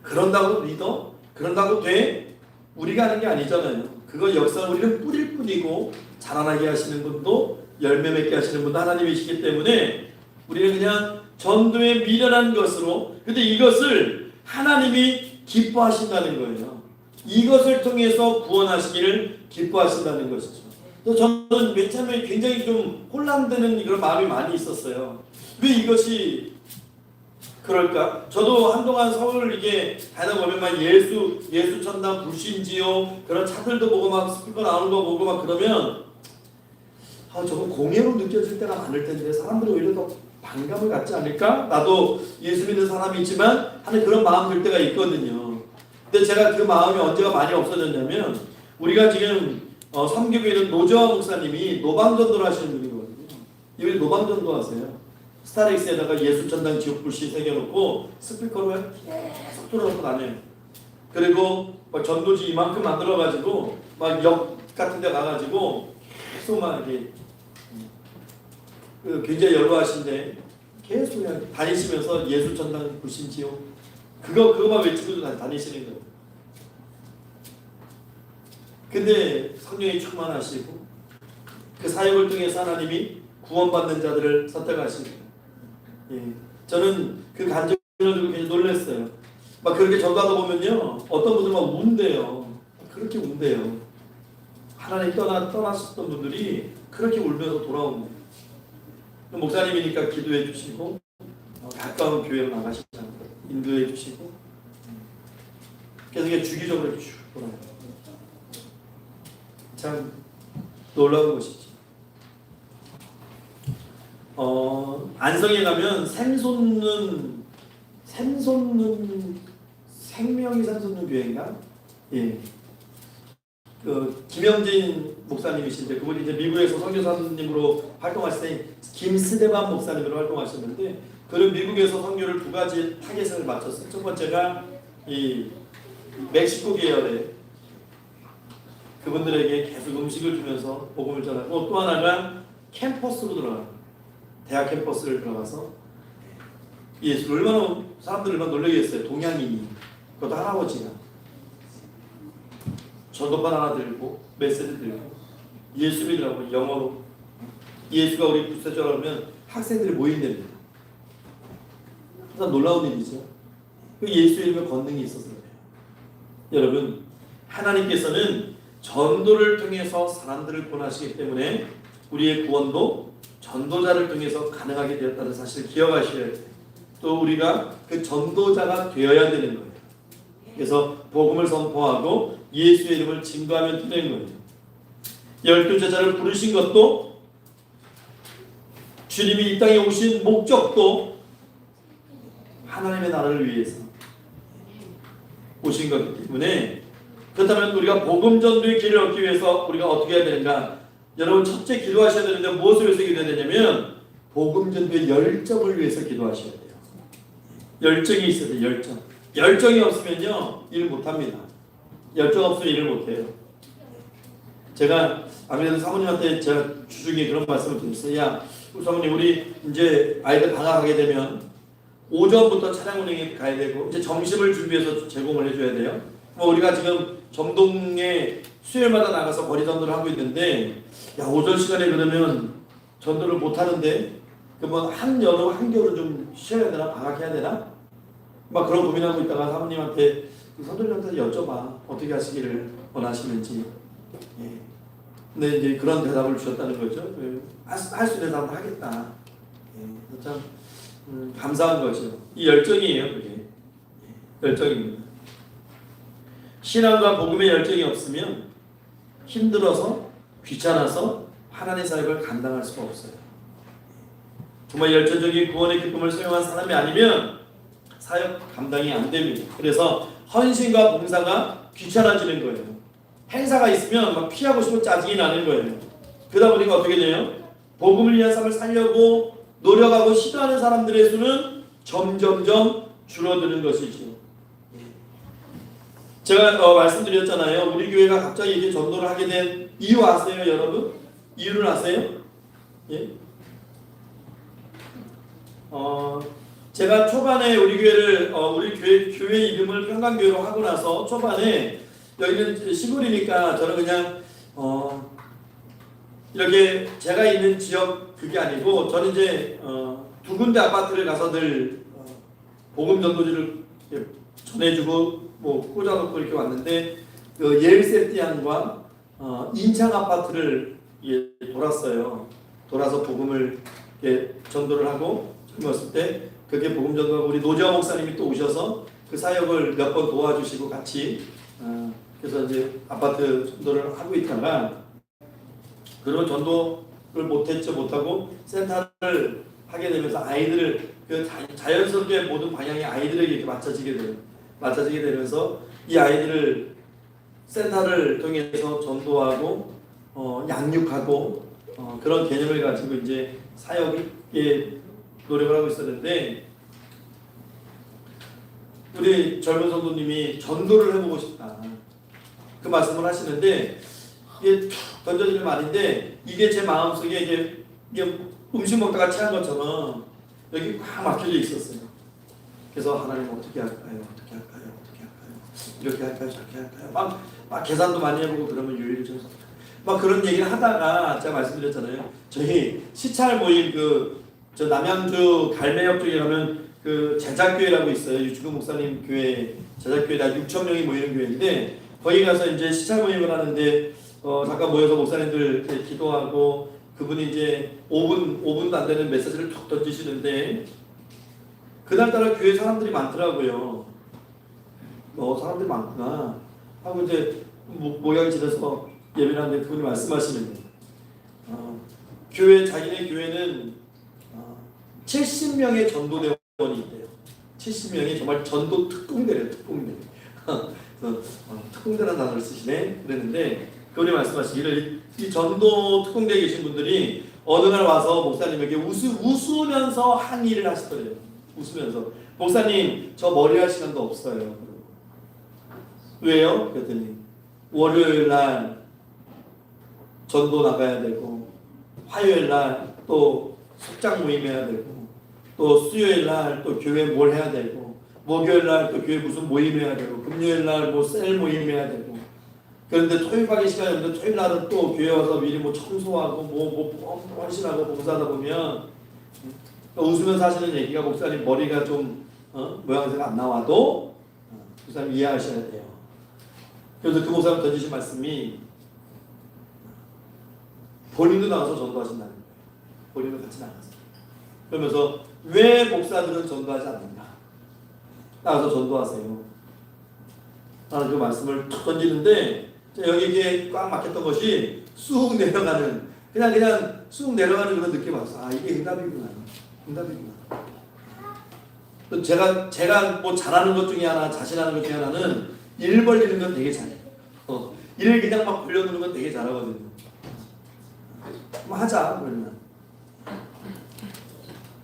그런다고 믿어? 그런다고 돼? 우리가 하는 게 아니잖아요. 그거 역사 우리는 뿌릴 뿐이고 자라나게 하시는 분도 열매 맺게 하시는 분도 하나님이시기 때문에 우리는 그냥 전도에 미련한 것으로, 근데 이것을 하나님이 기뻐하신다는 거예요. 이것을 통해서 구원하시기를 기뻐하신다는 것이죠. 저는 맨 처음에 굉장히 좀 혼란되는 그런 마음이 많이 있었어요. 왜 이것이 그럴까? 저도 한동안 서울 이게 다니다 보면 막 예수 천당 불신지요 그런 차들도 보고 막 스피커 나오는 거 보고 막 그러면 저거 공예로 느껴질 때가 많을 텐데 사람들이 오히려 더 반감을 갖지 않을까? 나도 예수 믿는 사람이지만 하는 그런 마음 들 때가 있거든요. 근데 제가 그 마음이 언제가 많이 없어졌냐면 우리가 지금 삼교교에 있는 노재화 목사님이 노방전도를 하시는 분이거든요. 이분이 노방전도 하세요. 스타렉스에다가 예수천당 지옥불씨 새겨놓고 스피커로 계속 틀어놓고 다녀요. 그리고 막 전도지 이만큼 만들어가지고 막 역 같은 데 가가지고 계속 막 이렇게 굉장히 연로하신데 계속 그냥 다니시면서 예수천당 불신지옥 그거만 외치고 다니시는 거예요. 근데 성령이 충만하시고 그 사역을 통해서 하나님이 구원받는 자들을 선택하시고 저는 그 간증을 듣고 굉장히 놀랐어요. 막 그렇게 전도하다 보면요 어떤 분들 막 운대요. 그렇게 운대요. 하나님 떠나셨던 분들이 그렇게 울면서 돌아옵니다. 목사님이니까 기도해 주시고 가까운 교회로 나가시잖아요. 인도해 주시고 그래서 이게 주기적으로 이렇게 쭉 돌아요. 참 놀라운 것이죠. 안성에 가면 생명이 샘솟는 교회인가? 예. 김영진 목사님이신데 그분이 이제 미국에서 선교사님으로 활동하실 때 김스데반 목사님으로 활동하셨는데 그는 미국에서 선교를 두 가지 타겟을 맞췄어요. 첫 번째가 이 멕시코 계열의 그분들에게 계속 음식을 주면서 복음을 전하고 또 하나가 캠퍼스로 들어가요. 대학 캠퍼스를 들어가서 예수를 얼마나 사람들을 얼마나 놀라게 했어요. 동양인이 그것도 할아버지가 전도판 하나 들고 메시지 들고 예수 믿으라고 영어로 예수가 우리 구세주라고 하면 학생들이 모인답니다. 항상 놀라운 일이죠. 예수 이름에 권능이 있어서 그래요. 여러분 하나님께서는 전도를 통해서 사람들을 구원하시기 때문에 우리의 구원도 전도자를 통해서 가능하게 되었다는 사실을 기억하셔야 돼요. 또 우리가 그 전도자가 되어야 되는 거예요. 그래서 복음을 선포하고 예수의 이름을 증거하면 되는 거예요. 12제자를 부르신 것도 주님이 이 땅에 오신 목적도 하나님의 나라를 위해서 오신 거기 때문에 그렇다면 우리가 복음 전도의 길을 얻기 위해서 우리가 어떻게 해야 되는가? 여러분 첫째 기도하셔야 되는데 무엇을 위해서 기도해야 되냐면 복음 전도의 열정을 위해서 기도하셔야 돼요. 열정이 있어야 돼요. 열정. 열정이 없으면요 일 못합니다. 열정 없으면 일을 못해요. 제가 아무래도 사모님한테 제가 주중에 그런 말씀을 드렸어요. 야 사모님 우리 이제 아이들 방학하게 되면 오전부터 차량 운행에 가야 되고 이제 점심을 준비해서 제공을 해줘야 돼요. 뭐 우리가 지금 점동에 수요일마다 나가서 거리 전도를 하고 있는데 야 오전 시간에 그러면 전도를 못 하는데 그러면 한여름 한겨울은 좀 쉬어야 되나 방학해야 되나 막 그런 고민하고 있다가 사모님한테 선생님한테 여쭤봐 어떻게 하시기를 원하시는지. 예. 근데 이제 그런 대답을 주셨다는 거죠. 할 수 있는 사람은 하겠다. 예. 참 감사한 거죠. 이 열정이에요, 그게. 예. 열정입니다. 신앙과 복음의 열정이 없으면 힘들어서 귀찮아서 하나님의 사역을 감당할 수가 없어요. 정말 열정적인 구원의 기쁨을 소용한 사람이 아니면 사역 감당이 안 됩니다. 그래서 헌신과 봉사가 귀찮아지는 거예요. 행사가 있으면 막 피하고 싶고 짜증이 나는 거예요. 그러다 보니까 어떻게 돼요? 복음을 위한 삶을 살려고 노력하고 시도하는 사람들의 수는 점점점 줄어드는 것이죠. 제가 말씀드렸잖아요. 우리 교회가 갑자기 이렇게 전도를 하게 된 이유 아세요, 여러분? 이유를 아세요? 예? 제가 초반에 우리 교회를 우리 교회 이름을 평강교회로 하고 나서 초반에 여기는 시골이니까 저는 그냥 이렇게 제가 있는 지역 그게 아니고 저는 이제 두 군데 아파트를 가서 늘 복음 전도지를 전해주고 뭐 꽂아놓고 이렇게 왔는데 그 예일세티안과 인창 아파트를 돌았어요. 돌아서 복음을 이렇게 전도를 하고 젊었을 때 그게 복음 전도하고 우리 노지아 목사님이 또 오셔서 그 사역을 몇 번 도와주시고 같이 그래서 이제 아파트 전도를 하고 있다가 그런 전도를 못하고 센터를 하게 되면서 아이들을 그 자연스럽게 모든 방향이 아이들에게 이렇게 맞춰지게 되면서 이 아이들을 센터를 통해서 전도하고 양육하고 그런 개념을 가지고 이제 사역에 노력을 하고 있었는데 우리 젊은 성도님이 전도를 해보고 싶다 그 말씀을 하시는데 이게 툭 던져지는 말인데 이게 제 마음속에 이게 음식 먹다가 체한 것처럼 여기 꽉 막혀져 있었어요. 그래서 하나님 어떻게 할까요? 이렇게 할까요? 저렇게 할까요? 막 계산도 많이 해보고 그러면 요일을 정해서 막 그런 얘기를 하다가 제가 말씀드렸잖아요. 저희 시찰 모임 저 남양주 갈매역 쪽에 가면 그 제작교회라고 있어요. 유치구 목사님 교회 제작교회 다 6천 명이 모이는 교회인데 거기 가서 이제 시찰 모임을 하는데 잠깐 모여서 목사님들 이렇게 기도하고 그분이 이제 5분도 안 되는 메시지를 툭 던지시는데 그날따라 교회 사람들이 많더라고요. 사람들이 많구나 하고 이제 모양이 지어서 예배를 하는데 그분이 말씀하시는데 자기네 교회는 70명의 전도대원이 있대요. 70명이 정말 전도 특공대래요. 특공대. 특공대라는 단어를 쓰시네. 그랬는데 그분이 말씀하시기를 이 전도 특공대에 계신 분들이 어느 날 와서 목사님에게 웃으면서 항의를 하시더래요. 웃으면서 목사님 저 머리 할 시간도 없어요. 왜요? 그랬더니 월요일 날 전도 나가야 되고 화요일 날 또 숙장 모임 해야 되고 또 수요일 날 또 교회 뭘 해야 되고 목요일 날 또 교회 무슨 모임 해야 되고 금요일 날 뭐 셀 모임 해야 되고 그런데 토요일 가기 시간이 없는데 토요일 날은 또 교회 와서 미리 뭐 청소하고 뭐 헌신하고 봉사하다 보면 웃으면서 하시는 얘기가 목사님 머리가 좀 모양새가 안 나와도 목사님 이해하셔야 돼요. 그래서 그 목사님 던지신 말씀이 본인도 나와서 전도하신다는 거예요. 본인도 같이 나갔어요. 그러면서 왜 목사들은 전도하지 않는가? 나와서 전도하세요. 나는 그 말씀을 툭 던지는데 여기 이게 꽉 막혔던 것이 쑥 내려가는 그냥 쑥 내려가는 그런 느낌 왔어. 이게 응답이구나. 또 제가 뭐 잘하는 것 중에 하나, 자신하는 것 중에 하나는 일 벌리는 건 되게 잘해. 일을 그냥 막 벌려놓는 건 되게 잘하거든요. 하자 그러면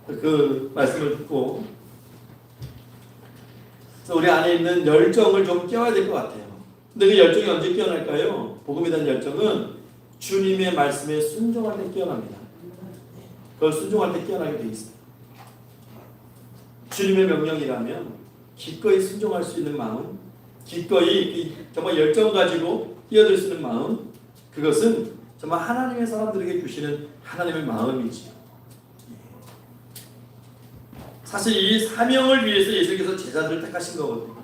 그 말씀을 듣고 우리 안에 있는 열정을 좀 깨워야 될 것 같아요. 근데 그 열정이 언제 깨어날까요? 복음에 대한 열정은 주님의 말씀에 순종할 때 깨어납니다. 그걸 순종할 때 깨어나게 돼 있어요. 주님의 명령이라면 기꺼이 순종할 수 있는 마음, 기꺼이 정말 열정 가지고 뛰어들 수 있는 마음, 그것은 정말 하나님의 사람들에게 주시는 하나님의 마음이지요. 사실 이 사명을 위해서 예수님께서 제자들을 택하신 거거든요.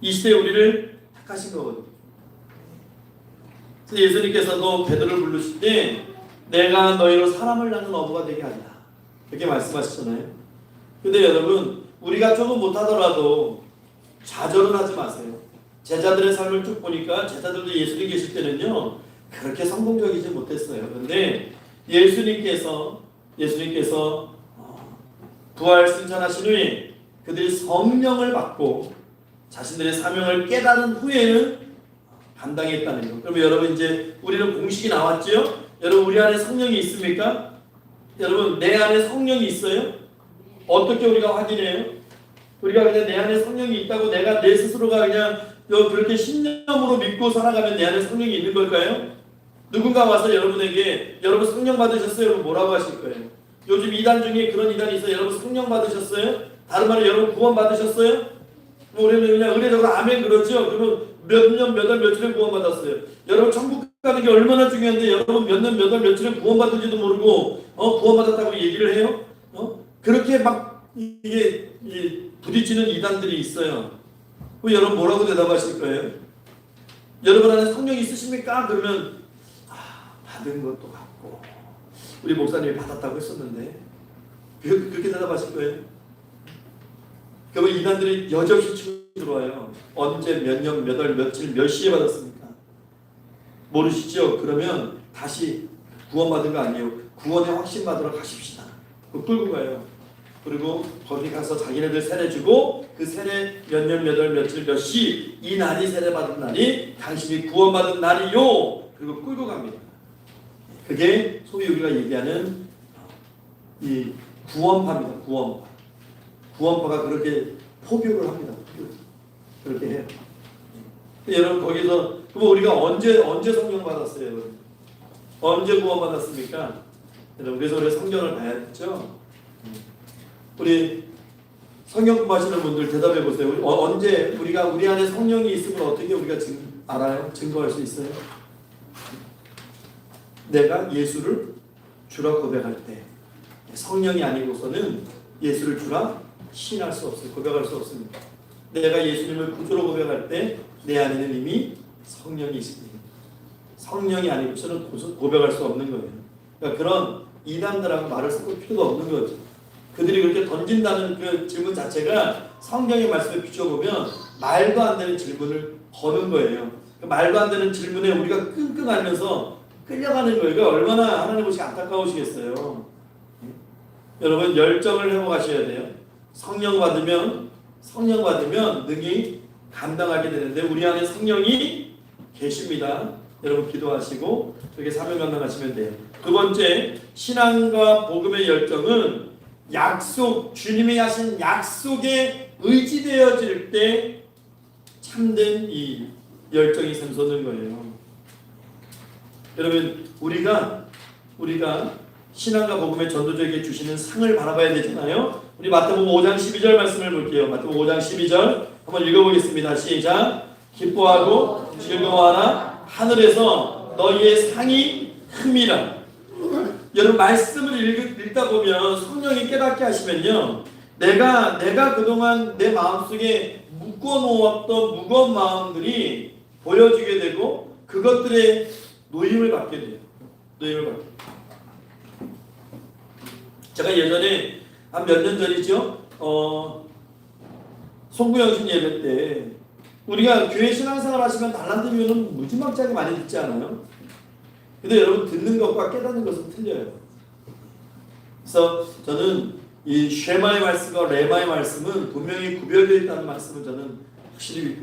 이 시대에 우리를 택하신 거거든요. 그래서 예수님께서도 베드로를 부르실 때 내가 너희로 사람을 낳는 어부가 되게 하리라 이렇게 말씀하시잖아요. 근데 여러분 우리가 조금 못하더라도 좌절은 하지 마세요. 제자들의 삶을 쭉 보니까 제자들도 예수님 계실 때는요 그렇게 성공적이지 못했어요. 그런데 예수님께서 부활 승천하신 후에 그들이 성령을 받고 자신들의 사명을 깨달은 후에는 감당했다는 것. 그러면 여러분 이제 우리는 공식이 나왔죠? 여러분 우리 안에 성령이 있습니까? 여러분 내 안에 성령이 있어요? 어떻게 우리가 확인해요? 우리가 그냥 내 안에 성령이 있다고 내가 내 스스로가 그냥 그렇게 신념으로 믿고 살아가면 내 안에 성령이 있는 걸까요? 누군가 와서 여러분에게 여러분 성령 받으셨어요? 여러분 뭐라고 하실 거예요? 요즘 이단 중에 그런 이단이 있어요. 여러분 성령 받으셨어요? 다른 말로 여러분 구원 받으셨어요? 우리는 그냥 의례적으로 아멘 그러죠. 그러면 몇 년, 몇 월, 며칠에 구원 받았어요. 여러분 천국 가는 게 얼마나 중요한데 여러분 몇 년, 몇 월, 며칠에 구원 받은지도 모르고 구원 받았다고 얘기를 해요? 그렇게 막 이게 부딪히는 이단들이 있어요. 그럼 여러분 뭐라고 대답하실 거예요? 여러분 안에 성령이 있으십니까? 그러면 받은 것도 같고 우리 목사님이 받았다고 했었는데 그렇게 대답하실 거예요? 그러면 이단들이 여럿이 치고 들어와요. 언제 몇 년, 몇 월, 며칠, 몇 시에 받았습니까? 모르시죠? 그러면 다시 구원받은 거 아니에요. 구원의 확신 받으러 가십시다. 끌고 가요. 그리고 거기 가서 자기네들 세례 주고 그 세례 몇 년, 몇 월, 며칠, 몇 시 이 날이 세례 받은 날이 당신이 구원받은 날이요. 그리고 끌고 갑니다. 그게 소위 우리가 얘기하는 이 구원파입니다. 구원파. 구원파가 그렇게 포교를 합니다. 포교. 그렇게 해요. 여러분 거기서 그럼 우리가 언제 성령 받았어요? 여러분? 언제 구원 받았습니까? 여러분 그래서 우리 성경을 봐야겠죠. 우리 성경 공부하시는 분들 대답해 보세요. 언제 우리가 우리 안에 성령이 있으면 어떻게 우리가 알아요? 증거할 수 있어요? 내가 예수를 주라 고백할 때 성령이 아니고서는 예수를 주라 신할 수 없어요. 고백할 수 없습니다. 내가 예수님을 구주로 고백할 때 내 안에는 이미 성령이 있습니다. 성령이 아니고서는 고백할 수 없는 거예요. 그러니까 그런 이단들하고 말을 섞을 필요가 없는 거죠. 그들이 그렇게 던진다는 그 질문 자체가 성경의 말씀에 비춰보면 말도 안 되는 질문을 거는 거예요. 그 말도 안 되는 질문에 우리가 끙끙 앓면서 끌려가는 거예요. 그러니까 얼마나 하나님 보시기 안타까우시겠어요. 여러분 열정을 회복하셔야 돼요. 성령 받으면 능히 감당하게 되는데 우리 안에 성령이 계십니다. 여러분 기도하시고 그렇게 사명 감당하시면 돼요. 두 번째, 신앙과 복음의 열정은 약속, 주님이 하신 약속에 의지되어질 때 참된 이 열정이 샘솟는 거예요. 여러분 우리가 신앙과 복음의 전도자에게 주시는 상을 바라봐야 되잖아요. 우리 마태복음 5장 12절 말씀을 볼게요. 마태복음 5장 12절 한번 읽어보겠습니다. 시작. 기뻐하고 즐거워하라. 하늘에서 너희의 상이 큼이라. 여러분 말씀을 읽다 보면 성령이 깨닫게 하시면요. 내가 그동안 내 마음속에 묶어놓았던 무거운 마음들이 보여지게 되고 그것들의 노임을 받게 돼요. 노임을 받게 돼요. 제가 예전에 한 몇 년 전이죠. 송구영신 예배 때 우리가 교회 신앙생활 하시면 달란트 비유는 무지막지하게 많이 듣지 않아요? 근데 여러분 듣는 것과 깨닫는 것은 틀려요. 그래서 저는 이 쉐마의 말씀과 레마의 말씀은 분명히 구별되어 있다는 말씀을 확실히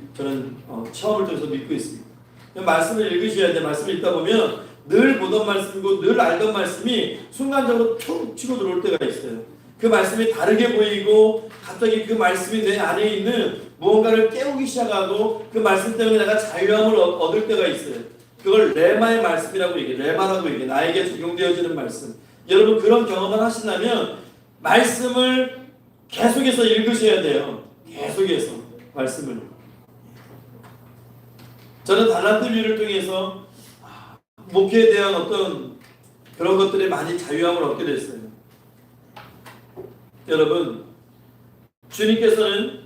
체험을 통해서 믿고 있습니다. 말씀을 읽으셔야 돼. 말씀을 읽다 보면 늘 보던 말씀이고 늘 알던 말씀이 순간적으로 툭 치고 들어올 때가 있어요. 그 말씀이 다르게 보이고 갑자기 그 말씀이 내 안에 있는 무언가를 깨우기 시작하고 그 말씀 때문에 내가 자유함을 얻을 때가 있어요. 그걸 레마의 말씀이라고 얘기해. 레마라고 얘기해. 나에게 적용되어지는 말씀. 여러분 그런 경험을 하시려면 말씀을 계속해서 읽으셔야 돼요. 계속해서 말씀을. 저는 달란트 비유를 통해서 목회에 대한 어떤 그런 것들에 많이 자유함을 얻게 됐어요. 여러분 주님께서는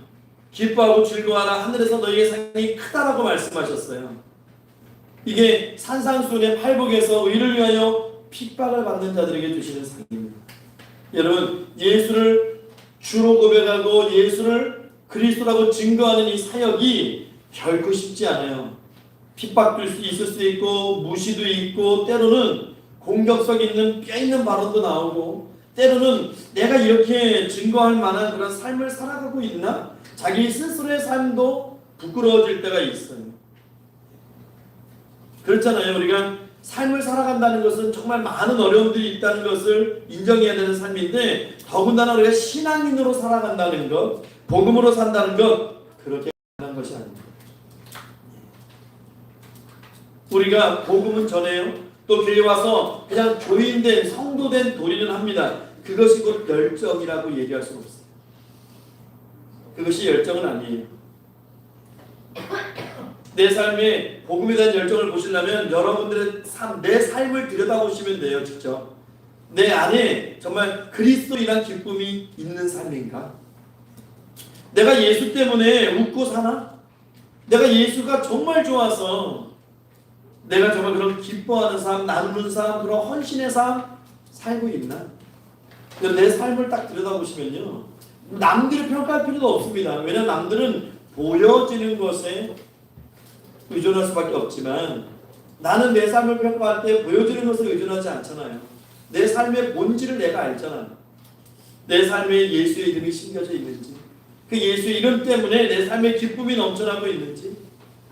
기뻐하고 즐거워하라. 하늘에서 너희의 상이 크다라고 말씀하셨어요. 이게 산상수훈의 팔복에서 의를 위하여 핍박을 받는 자들에게 주시는 상입니다. 여러분 예수를 주로 고백하고 예수를 그리스도라고 증거하는 이 사역이 결코 쉽지 않아요. 핍박도 있을 수 있고 무시도 있고 때로는 공격성 있는 뼈 있는 발언도 나오고 때로는 내가 이렇게 증거할 만한 그런 삶을 살아가고 있나? 자기 스스로의 삶도 부끄러워질 때가 있어요. 그렇잖아요. 우리가 삶을 살아간다는 것은 정말 많은 어려움들이 있다는 것을 인정해야 되는 삶인데 더군다나 우리가 신앙인으로 살아간다는 것 복음으로 산다는 것 그렇게 하는 것이 아닙니다. 우리가 복음은 전해요. 또 교회 와서 그냥 교인된 성도된 도리는 합니다. 그것이 곧 열정이라고 얘기할 수는 없어요. 그것이 열정은 아니에요. 내 삶에 복음에 대한 열정을 보시려면 여러분들의 내 삶을 들여다보시면 돼요. 직접 내 안에 정말 그리스도이란 기쁨이 있는 삶인가? 내가 예수 때문에 웃고 사나? 내가 예수가 정말 좋아서 내가 정말 그런 기뻐하는 삶, 나누는 삶, 그런 헌신의 삶 살고 있나? 내 삶을 딱 들여다보시면요, 남들을 평가할 필요도 없습니다. 왜냐하면 남들은 보여지는 것에 의존할 수밖에 없지만 나는 내 삶을 평가할 때 보여지는 것에 의존하지 않잖아요. 내 삶의 본질을 내가 알잖아요. 내 삶에 예수의 이름이 심겨져 있는지, 그 예수의 이름 때문에 내 삶에 기쁨이 넘쳐나고 있는지,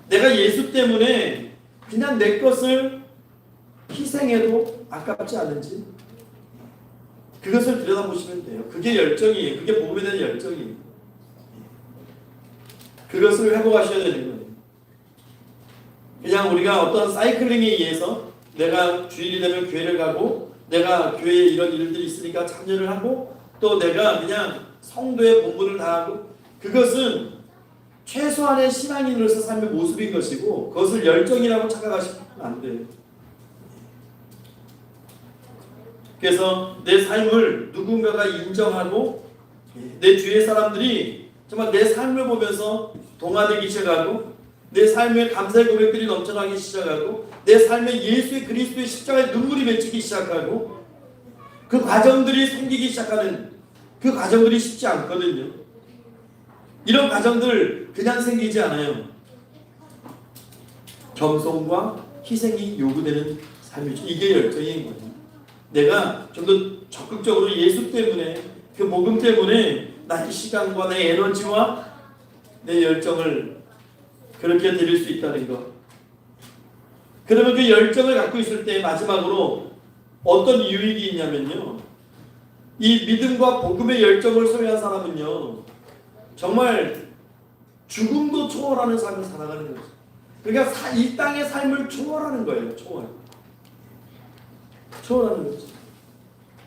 내가 예수 때문에 그냥 내 것을 희생해도 아깝지 않은지, 그것을 들여다보시면 돼요. 그게 열정이에요. 그게 복음에 대한 열정이에요. 그것을 회복하셔야 되는 거예요. 그냥 우리가 어떤 사이클링에 의해서 내가 주일이 되면 교회를 가고 내가 교회에 이런 일들이 있으니까 참여를 하고 또 내가 그냥 성도의 본분을 다하고, 그것은 최소한의 신앙인으로서 삶의 모습인 것이고 그것을 열정이라고 착각하시면 안 돼요. 그래서 내 삶을 누군가가 인정하고 내 주위의 사람들이 정말 내 삶을 보면서 동화되기 시작하고 내 삶에 감사의 고백들이 넘쳐나기 시작하고 내 삶에 예수의 그리스도의 십자가의 눈물이 맺히기 시작하고 그 과정들이 생기기 시작하는, 그 과정들이 쉽지 않거든요. 이런 과정들 그냥 생기지 않아요. 겸손과 희생이 요구되는 삶이죠. 이게 열정인 거예요. 내가 좀 더 적극적으로 예수 때문에, 그 복음 때문에 나의 시간과 내 에너지와 내 열정을 그렇게 드릴 수 있다는 것. 그러면 그 열정을 갖고 있을 때 마지막으로 어떤 유익이 있냐면요, 이 믿음과 복음의 열정을 소유한 사람은요 정말 죽음도 초월하는 삶을 살아가는 거죠. 그러니까 이 땅의 삶을 초월하는 거예요. 초월하는 거죠.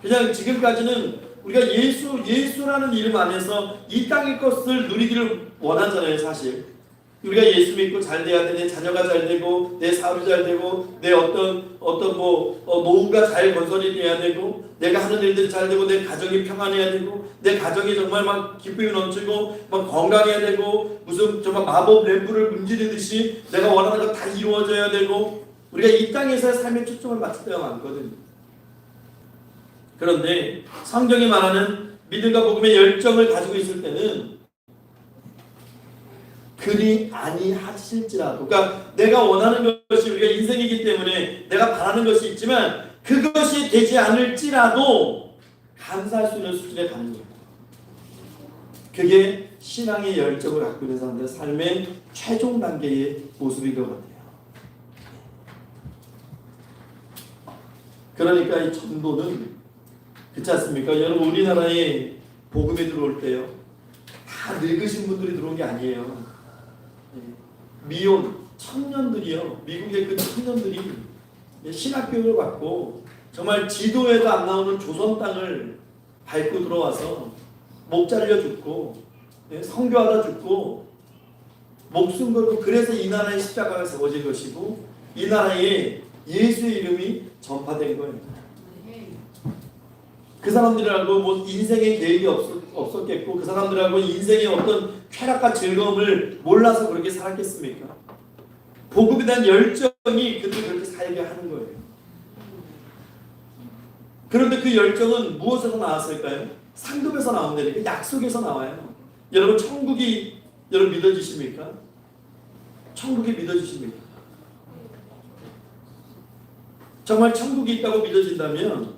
그냥 지금까지는 우리가 예수라는 이름 안에서 이 땅의 것을 누리기를 원하잖아요. 사실 우리가 예수 믿고 잘 돼야 돼, 내 자녀가 잘 되고 내 사업이 잘 되고 내 어떤 노후가 잘 건설이 돼야 되고 내가 하는 일들이 잘 되고 내 가정이 평안해야 되고 내 가정이 정말 막 기쁨이 넘치고 막 건강해야 되고 무슨 정말 마법 램프를 문지르듯이 내가 원하는 거 다 이루어져야 되고, 우리가 이 땅에서의 삶에 초점을 맞출 때가 많거든요. 그런데 성경이 말하는 믿음과 복음의 열정을 가지고 있을 때는 그리 아니하실지라도, 그러니까 내가 원하는 것이 우리가 인생이기 때문에 내가 바라는 것이 있지만 그것이 되지 않을지라도 감사할 수 있는 수준에 가는 거예요. 그게 신앙의 열정을 갖고 있는 사람들의 삶의 최종 단계의 모습인 것 같아요. 그러니까 이 전도는 그렇지 않습니까? 여러분, 우리나라에 복음이 들어올 때요, 다 늙으신 분들이 들어온 게 아니에요. 미혼 청년들이요, 미국의 그 청년들이 신학교육을 받고 정말 지도에도 안 나오는 조선 땅을 밟고 들어와서 목 잘려 죽고 선교하다 죽고 목숨 걸고, 그래서 이 나라의 십자가가 세워진 것이고 이 나라에 예수의 이름이 전파된 거예요. 그 사람들하고 뭐 인생의 계획이 없었겠고 그 사람들하고 인생의 어떤 쾌락과 즐거움을 몰라서 그렇게 살았겠습니까? 복음에 대한 열정이 그들을 그렇게 살게 하는 거예요. 그런데 그 열정은 무엇에서 나왔을까요? 상급에서 나온다니까, 약속에서 나와요. 여러분, 천국이 여러분 믿어지십니까? 천국이 믿어지십니까? 정말 천국이 있다고 믿어진다면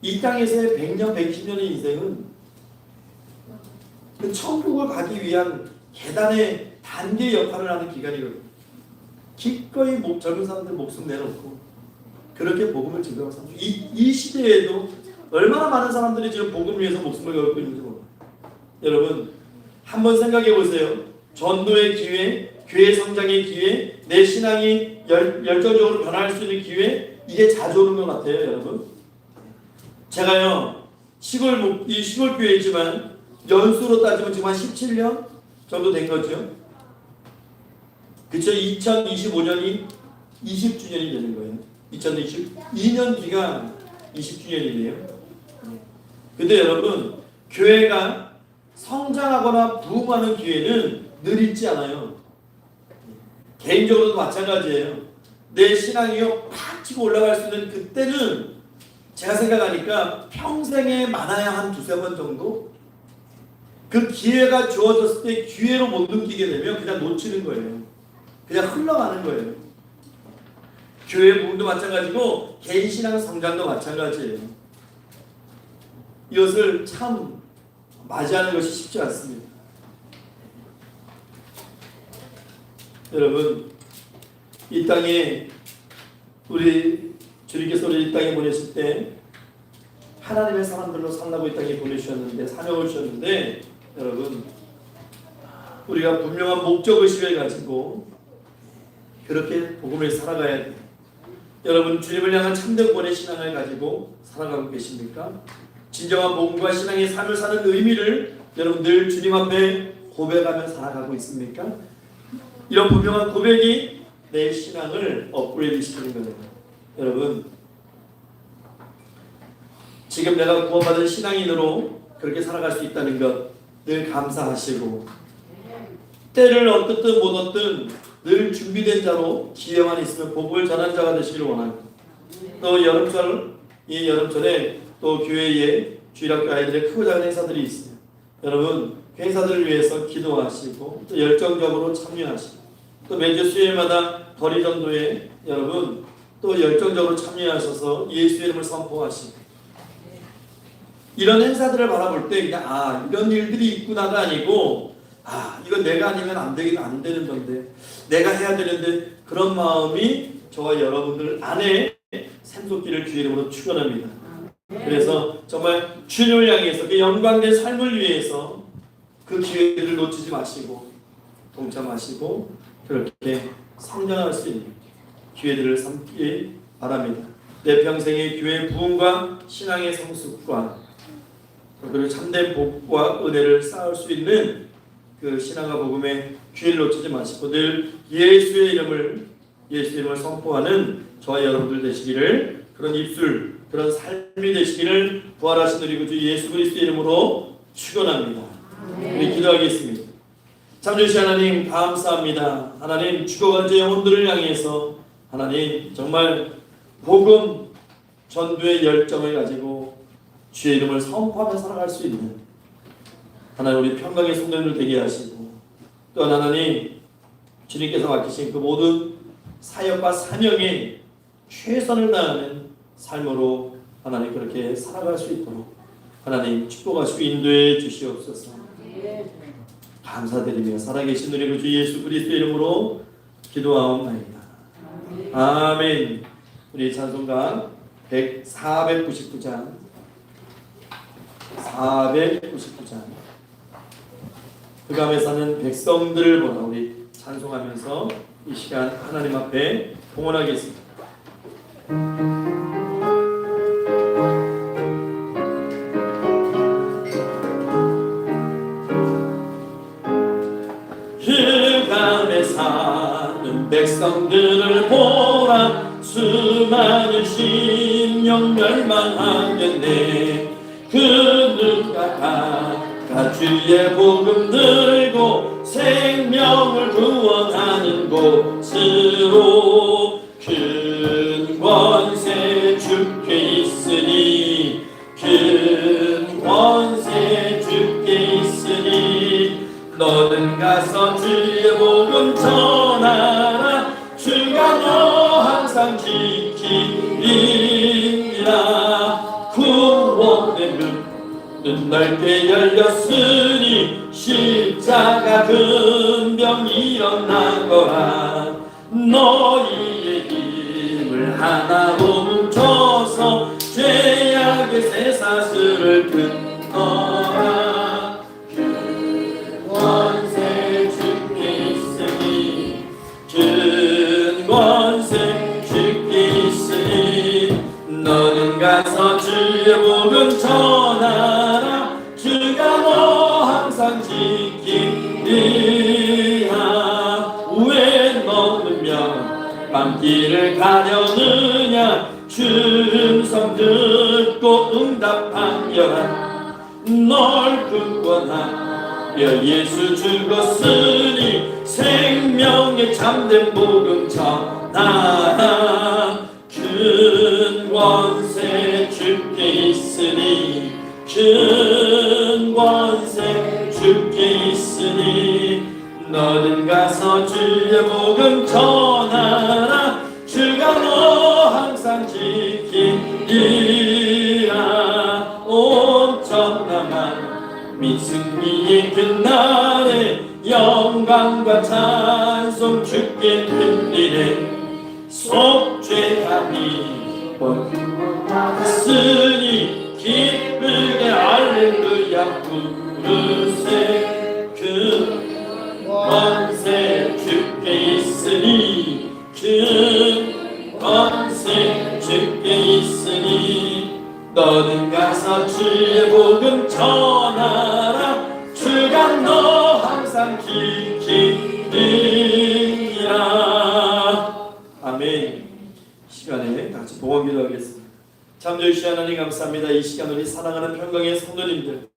이 땅에서의 100년, 110년의 인생은 그 천국을 가기 위한 계단의 단계 역할을 하는 기간이거든요. 기꺼이 젊은 사람들 목숨 내놓고 그렇게 복음을 증거하는 사람. 이 시대에도 얼마나 많은 사람들이 지금 복음을 위해서 목숨을 걸고 있는지 몰라요. 여러분, 한번 생각해 보세요. 전도의 기회, 교회 성장의 기회, 내 신앙이 열정적으로 변화할 수 있는 기회, 이게 자주 오는 것 같아요, 여러분. 제가요, 이 시골 교회이지만 연수로 따지면 지금 한 17년 정도 된 거죠. 그쵸? 2025년이 20주년이 되는 거예요. 2022년 뒤가 20주년이네요. 근데 여러분, 교회가 성장하거나 부흥하는 기회는 늘 있지 않아요. 개인적으로도 마찬가지예요. 내 신앙이요 팍 치고 올라갈 수 있는 그때는 제가 생각하니까 평생에 많아야 한 두세 번 정도? 그 기회가 주어졌을 때 기회로 못 느끼게 되면 그냥 놓치는 거예요. 그냥 흘러가는 거예요. 교회 부흥도 마찬가지고 개인 신앙 성장도 마찬가지예요. 이것을 참 맞이하는 것이 쉽지 않습니다. 여러분, 이 땅에 우리 주님께서 우리 이 땅에 보내실 때 하나님의 사람들로 살라고 이 땅에 보내주셨는데, 사명을 주셨는데, 여러분, 우리가 분명한 목적의식을 가지고 그렇게 복음을 살아가야 돼요. 여러분, 주님을 향한 참된 구원의 신앙을 가지고 살아가고 계십니까? 진정한 복음과 신앙의 삶을 사는 의미를 여러분 늘 주님 앞에 고백하며 살아가고 있습니까? 이런 분명한 고백이 내 신앙을 업그레이드 시키는 거예요. 여러분, 지금 내가 구원받은 신앙인으로 그렇게 살아갈 수 있다는 것 늘 감사하시고, 때를 얻든 못 얻든 늘 준비된 자로 기회만 있으면 복음을 전하는 자가 되시기를 원합니다. 또 이 여름철에 또 교회에 주일학교 아이들의 크고 작은 행사들이 있어요. 여러분, 그 행사들을 위해서 기도하시고 또 열정적으로 참여하시고, 또 매주 수요일마다 거리전도에 여러분 또 열정적으로 참여하셔서 예수의 이름을 선포하시고, 이런 행사들을 바라볼 때 그냥 이런 일들이 있구나가 아니고 이건 내가 아니면 안 되는 건데 내가 해야 되는데, 그런 마음이 저와 여러분들 안에 샘솟기를 주의 이름으로 축원합니다. 그래서 정말 주님을 향해서 그 영광된 삶을 위해서 그 기회를 놓치지 마시고 동참하시고 그렇게 성장할 수 있는 기회들을 삼기 바랍니다. 내 평생의 교회 부흥과 신앙의 성숙과 그리고 참된 복과 은혜를 쌓을 수 있는 그 신앙과 복음의 기회를 놓치지 마시고 늘 예수의 이름을 선포하는 저와 여러분들 되시기를, 그런 입술, 그런 삶이 되시기를 부활하신 우리 구주 예수 그리스도의 이름으로 축원합니다. 우리 기도하겠습니다. 참되신 하나님, 감사합니다. 하나님, 죽어간 제 영혼들을 향해서 하나님 정말 복음 전도의 열정을 가지고 주의 이름을 선포하며 살아갈 수 있는 하나님, 우리 평강의 성도님들 되게 하시고, 또한 하나님 주님께서 맡기신 그 모든 사역과 사명에 최선을 다하는 삶으로 하나님 그렇게 살아갈 수 있도록 하나님 축복하시고 인도해 주시옵소서. 감사드리며 살아계신 우리 구주 예수 그리스도의 이름으로 기도하옵나이다. 아멘. 우리 찬송가 499장 흑암에 사는 백성들을 보라, 우리 찬송하면서 이 시간 하나님 앞에 봉헌하겠습니다. 흑암에 사는 백성들을 보라, 수많은 심령 멸망하겠네. 그 누가 다 주의 복음 들고 생명을 구원하는 곳으로 큰 권세 주께 있으니, 큰 권세 주께 있으니, 너는 가서 주의 복음 전하라. 주가 너 항상 지키리라. 구원의 눈 넓게 열렸으니 십자가 근병 일어나거라. 너희의 힘을 하나로 뭉쳐서 죄악의 쇠사슬을 끊어라. 주의 복음 전하라. 주가 너 항상 지키리라. 왜 너는 밤길을 가려느냐. 주 음성 듣고 응답하여라. 넓은 권하여 예수 죽었으니 생명의 참된 복음 전하라. 큰 권세 주께 있으니 큰 권세 주께 있으니 너는 가서 주의 복음 전하라. 주가 너 항상 지키리라. 온 천하만 민승리의 그날에 영광과 찬송 주께 드리네. 속죄함이 받았으니 기쁘게 할렐루야 부르세. 그 권세 주께 있으니 그 권세 주께 있으니 너는 가서 주의 복음 전하라. 주가 너 항상 지키리라. 아멘. 시간에 같이 봉헌 기도하겠습니다. 참조주신 하나님 감사합니다. 이 시간 우리 사랑하는 평강의 성도님들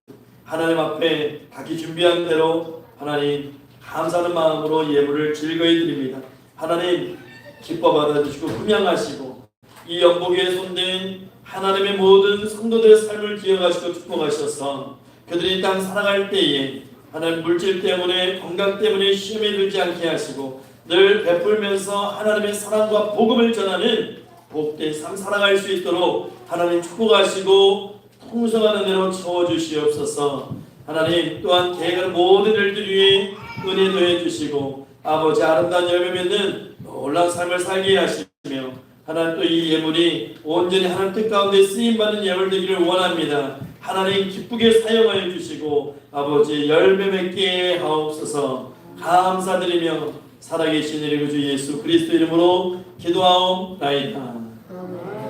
하나님 앞에 각기 준비한 대로 하나님 감사하는 마음으로 예물을 즐거이 드립니다. 하나님 기뻐 받아주시고 품양하시고 이 연복에 손댄 하나님의 모든 성도들의 삶을 기억하시고 축복하셔서 그들이 이 땅 살아갈 때에 하나님 물질 때문에 건강 때문에 시험에 들지 않게 하시고 늘 베풀면서 하나님의 사랑과 복음을 전하는 복된 삶 살아갈 수 있도록 하나님 축복하시고 풍성한 은혜로 채워주시옵소서. 하나님 또한 계획하는 모든 일들 위해 은혜 더해 주시고 아버지 아름다운 열매 맺는 놀라운 삶을 살게 하시며 하나님 또 이 예물이 온전히 하나님 뜻 가운데 쓰임받는 예물 되기를 원합니다. 하나님 기쁘게 사용하여 주시고 아버지 열매 맺게 하옵소서. 감사드리며 살아계신 우리 주 예수 그리스도 이름으로 기도하옵나이다.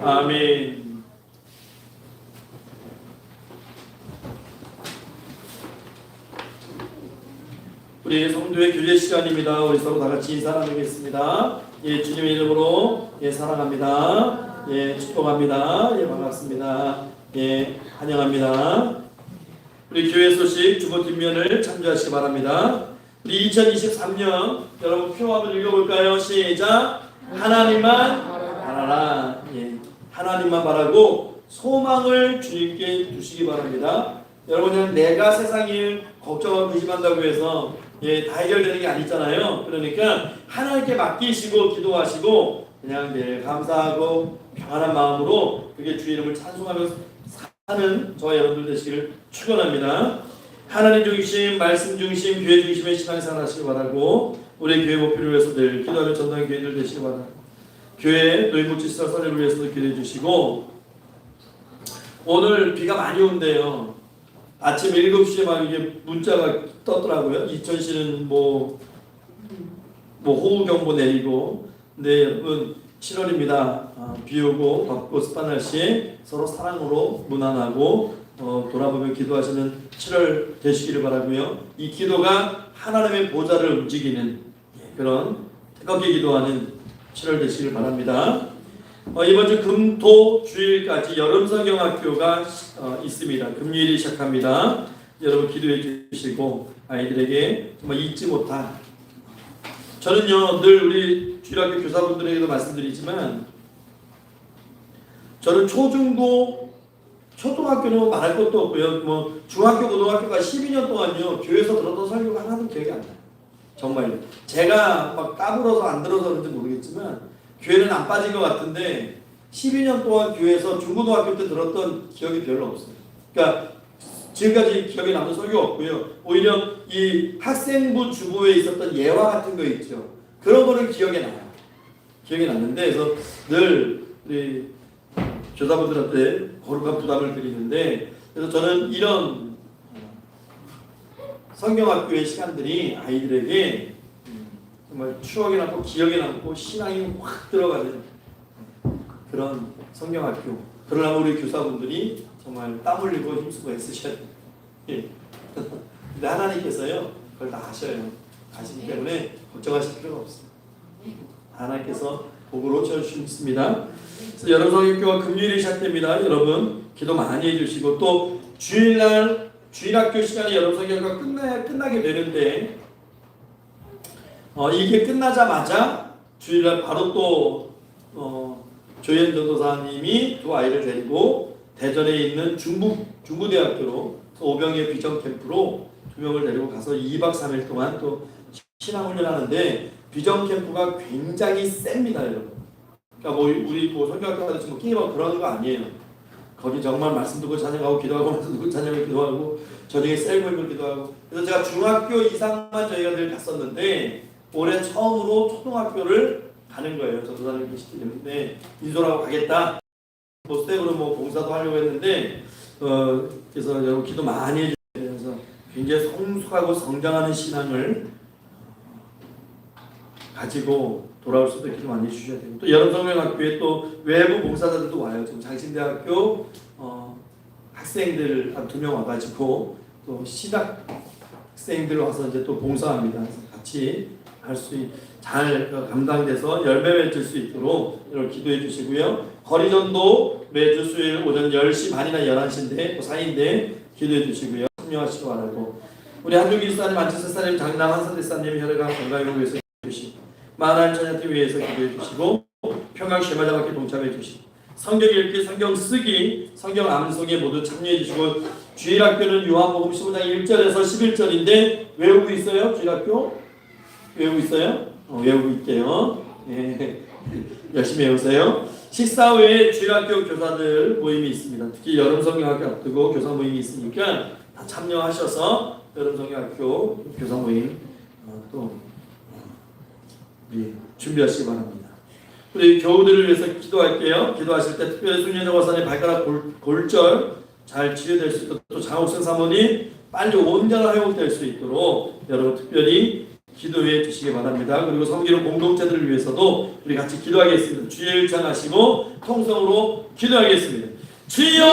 아멘. 우리 성도의 교제 시간입니다. 우리 서로 다 같이 인사 나누겠습니다. 예, 주님의 이름으로 예, 사랑합니다. 예, 축복합니다. 예, 반갑습니다. 예, 환영합니다. 우리 교회 소식 주보 뒷면을 참조하시기 바랍니다. 우리 2023년 여러분 표 한번 읽어볼까요? 시작. 하나님만 바라라. 예, 하나님만 바라고 소망을 주님께 두시기 바랍니다. 여러분 그냥 내가 세상 일 걱정하고 의심한다고 해서 예, 다 해결되는 게 아니잖아요. 그러니까 하나님께 맡기시고 기도하시고 그냥 늘 감사하고 평안한 마음으로 그게 주의 이름을 찬송하면서 사는 저와 여러분들 되시기를 축원합니다. 하나님 중심, 말씀 중심, 교회 중심의 신앙생활 하시기 바라고 우리 교회 목표를 위해서 늘 기도하는 전당 교회들 되시기 바랍니다. 교회 노인복지시설 설립을 위해서도 기도해 주시고 오늘 비가 많이 온대요. 아침 7시에 막 이게 문자가 떴더라고요. 이천시는 뭐 호우경보 내리고 근데 여러분 7월입니다. 비 오고 덥고 습한 날씨에 서로 사랑으로 무난하고 돌아보며 기도하시는 7월 되시기를 바라고요. 이 기도가 하나님의 보좌를 움직이는 그런 뜨겁게 기도하는 7월 되시기를 바랍니다. 이번 주 금토 주일까지 여름 성경학교가 있습니다. 금요일이 시작합니다. 여러분 기도해 주시고 아이들에게 정말 잊지 못한 저는요 늘 우리 주일학교 교사분들에게도 말씀드리지만 저는 초중고 초등학교는 말할 것도 없고요. 뭐 중학교 고등학교가 12년 동안요 교회에서 들었던 설교가 하나도 기억이 안 나요. 정말요. 제가 막 까불어서 안 들어서 그런지 모르겠지만 교회는 안 빠진 것 같은데 12년 동안 교회에서 중고등학교 때 들었던 기억이 별로 없어요. 그러니까 지금까지 기억에 남는 설교가 없고요. 오히려 이 학생부 주보에 있었던 예화 같은 거 있죠. 그런 거는 기억에 나요. 기억이 났는데 그래서 늘 우리 교사분들한테 거룩한 부담을 드리는데 그래서 저는 이런 성경학교의 시간들이 아이들에게 정말 추억에 남고 기억에 남고 신앙이 확 들어가는 그런 성경학교. 그러나 우리 교사분들이 정말 땀 흘리고 힘쓰고 애쓰셔야 돼요. 예. 근데 하나님께서요 그걸 다 아셔요. 아시기 때문에 걱정하실 필요가 없어요. 하나님께서 복으로 채워주십니다. 그래서 여러분 성경교가 금요일에 시작됩니다. 여러분 기도 많이 해주시고 또 주일날 주일학교 시간에 여러분 성경교가 끝나게 되는데 이게 끝나자마자 주일날 바로 또 조현 전도사님이 두 아이를 데리고 대전에 있는 중부대학교로 오병의 비전 캠프로 두 명을 데리고 가서 2박 3일 동안 또 신앙훈련을 하는데 비전 캠프가 굉장히 셉니다, 여러분. 그러니까 우리 성경학교 가듯이 게임하고 그러는 거 아니에요. 거기 정말 말씀 듣고 찬양하고 기도하고 말씀 듣고 찬양하고 기도하고 저녁에 셀모임을 기도하고. 그래서 제가 중학교 이상만 저희가 늘 갔었는데 올해 처음으로 초등학교를 가는 거예요. 전도사님 계시기 때문에 인솔하고 가겠다. 스텝으로 봉사도 하려고 했는데 그래서 여러분 기도 많이 해주세요. 그래서 굉장히 성숙하고 성장하는 신앙을 가지고 돌아올 수 있도록 기도 많이 해주셔야 되고 또 여름성명학교에 또 외부 봉사자들도 와요. 지금 장신대학교 학생들 한 2명 와가지고 또 신학 학생들 와서 이제 또 봉사합니다. 그래서 같이 할 수 잘 감당돼서 열매 맺을 수 있도록 여러분 기도해 주시고요. 거리전도 매주 수요일 오전 10시 반이나 11시인데 4인데 기도해 주시고요. 참여하시기 바라고 우리 한중기 집사님, 안치수 집사님, 장남 한선 집사님 혈액과 건강을 위해서 기도해 주시고 만한 처녀팀 위해서 기도해 주시고 평강 쉐마자밖에 동참해 주시고 성경 읽기, 성경 쓰기, 성경 암송에 모두 참여해 주시고 주일학교는 요한복음 15장 1절에서 11절인데 외우고 있어요? 주일학교? 외우고 있어요? 외우고 있게요. 예. 열심히 외우세요. 식사 후에 주일학교 교사들 모임이 있습니다. 특히 여름성경학교 앞두고 교사 모임이 있으니까 다 참여하셔서 여름성경학교 교사 모임 또 준비하시기 바랍니다. 우리 교우들을 위해서 기도할게요. 기도하실 때 특별히 손녀자 권사님 발가락 골절 잘 치료될 수 있도록 또 장옥선 사모님 빨리 온전한 회복될 수 있도록 여러분 특별히 기도해 주시기 바랍니다. 그리고 섬기는 공동체들을 위해서도 우리 같이 기도하겠습니다. 주의 일창하시고 통성으로 기도하겠습니다. 주여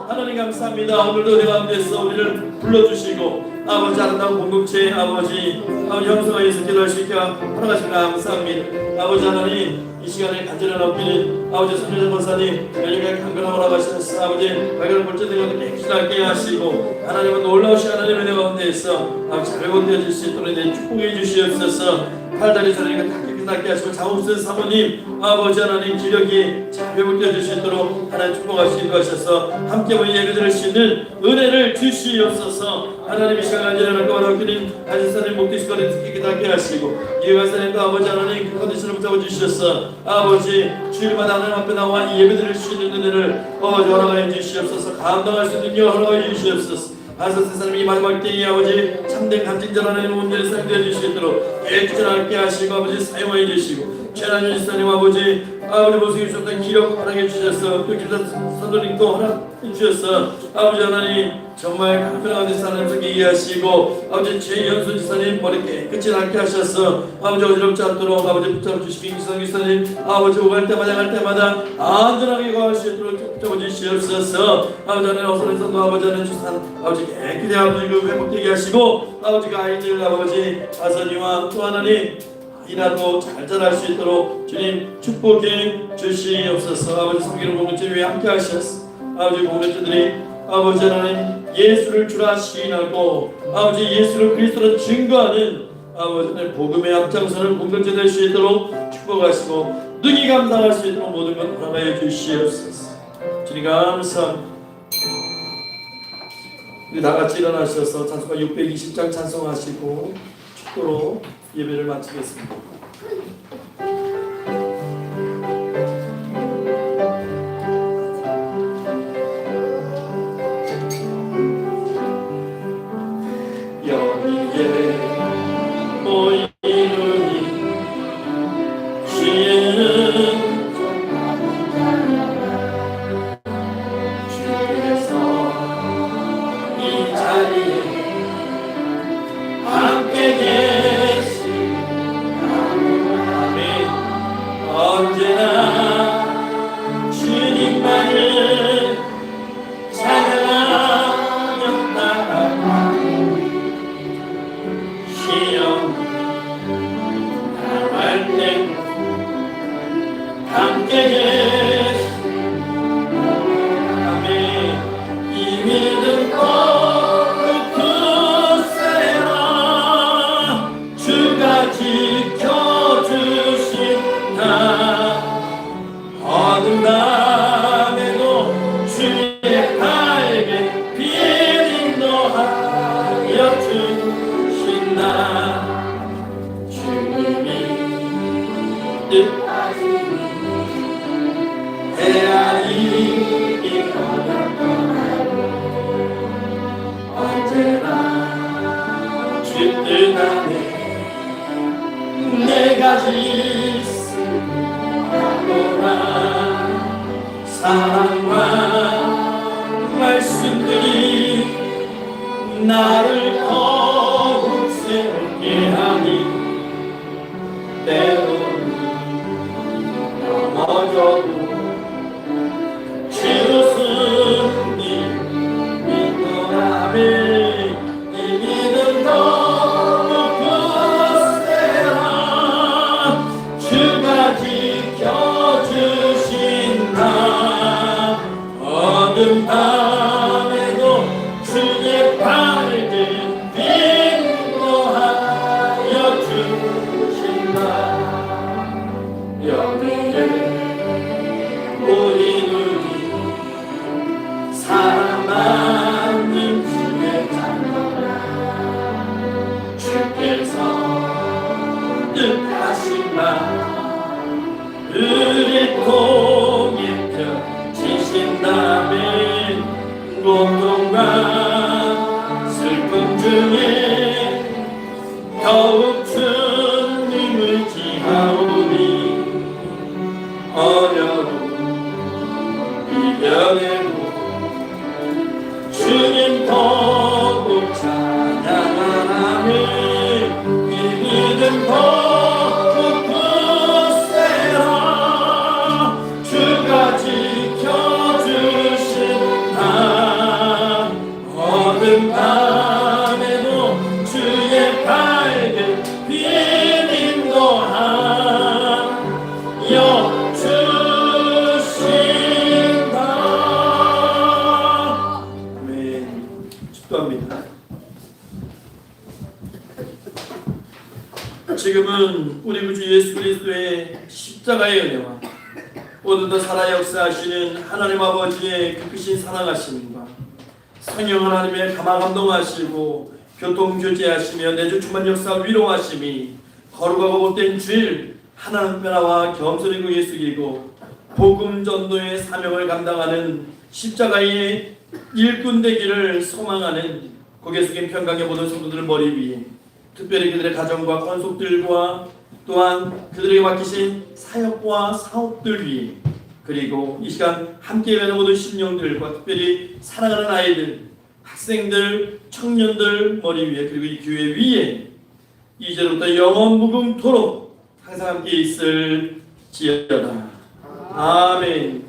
하나님 감사합니다. 오늘도 내 가운데서 우리를 불러주시고 아버지 아름다운 공동체 아버지 형성하여서 기도할 수 있게 하나가시 감사합니다. 아버지 하나님 이 시간에 간절한 없기는 아버지 손녀자 권사님 열리가 강건하고 나가셔서 아버지 발견을 볼지는 깨끗하게 하시고 하나님은 놀라우신 하나님의 은혜 가운데에서 아버지 잘 건드려 수 있도록 축복해 주시옵소서. 팔다리 저리가 다 깨끗하게 하시고 장옥선 사모님 아버지 하나님 기력이 잘 회복되어 주시도록 하나님 축복하시기도 하셔서 함께 모여 예배 드릴 수 있는 은혜를 주시옵소서. 하나님 이 시간 간절한 거라고 드린 아지사님 목디시거리 깨끗하게 하시고 이해관사님도 아버지 하나님 그 컨디션을 붙잡아 주셔서 아버지 주일마다 하나님 앞에 나와 이 예배 드릴 수 있는 은혜를 허락하여 주시옵소서. 감당할 수 있는 능력 허락하여 주시옵소서. 아서 세상이 마지막 때에 아버지 참된 간증자 하나님 온전히 사용되어 주시도록 깨끗하게 하시고 아버지 사용하여 주시고 최나준 지사님 아버지 모습이 주셨던 기력 허락해 주셔서 또 기사 선도님도 허락해 주셔서 아버지 하나님 정말 간편한 데서 하나님 이해하시고 아버지 최연수 지사님 머리 깨끗이 낫게 하셔서 아버지 어지럽지 않도록 아버지 붙잡아 주시고 김기성 기사님 아버지 오갈 때마다 갈 때마다 안전하게 가할 수 있도록 붙잡아 주시옵소서. 아버지 하나님 어선에서도 아버지 하나님 주산 아버지 깨끗이 아버지 그 회복되게 하시고 아버지가 아이들 아버지 아선이와 또 하나님 이나도 잘 자랄 수 있도록 주님 축복해 주시옵소서. 아버지 섬기는 공동체 위에 함께 하셨어. 아버지 공동체들이 아버지 하나님 예수를 주라 시인하고 아버지 예수를 그리스도로 증거하는 아버지 하나님 복음의 앞장서는 공동체 될 수 있도록 축복하시고 능히 감당할 수 있도록 모든 것 허락하여 주시옵소서. 주님 감사합니다. 우리 다같이 일어나셔서 찬송가 620장 찬송하시고 축도로 예배를 마치겠습니다. 여기에 모이노니 주의 주께서 이 자리에 함께 계시 아멘. 어둠 밤에도 주의 밝은 빛 인도하여 주신다. 주님이 뜻하시니 헤아리기 어렵던 언제나 주 뜻 안에 내가 있으리라. 사랑과 말씀들이 나를 더욱 새롭게 하니 때로는 넘어져도 주승이 믿노라면 이 믿음 더욱 굳세라. 주가 지켜주신다. 어둠 밤에도 주의 밝은 빛 인도하여 주신다. 여기에 우리 눈이 사랑하는 주의 자녀라. 주께서 뜻하신 바 우리 통해 펴지신다면 고통과 슬픔 중에 더욱 주님을 지하오니 어려움 이겨내고 주님 더욱 찬양하라면 이 믿음 더욱 굳세라. 주가 지켜주신다. 어둠 밤에도 주의 밝은 빛 인도하여 주신다. 아멘. 축도합니다. 지금은 우리 구주 예수 그리스도의 십자가의 은혜와 오늘도 살아 역사하시는 하나님 아버지의 그 크신 사랑하심과 성령 하나님의 감화 감동하시고 교통 교제하시며 내주 충만 역사 위로하심이 거룩하고 못된 주일 하나님 나라와 겸손이고 예수이고 복음 전도의 사명을 감당하는 십자가의 일꾼 되기를 소망하는 고개 숙인 평강의 모든 성도들 머리 위에 특별히 그들의 가정과 권속들과 또한 그들에게 맡기신 사역과 사업들 위에 그리고 이 시간 함께 예배하는 모든 심령들과 특별히 사랑하는 아이들, 학생들, 청년들 머리 위에 그리고 이 교회 위에 이제부터 영원 무궁토록 항상 함께 있을지어다. 아멘.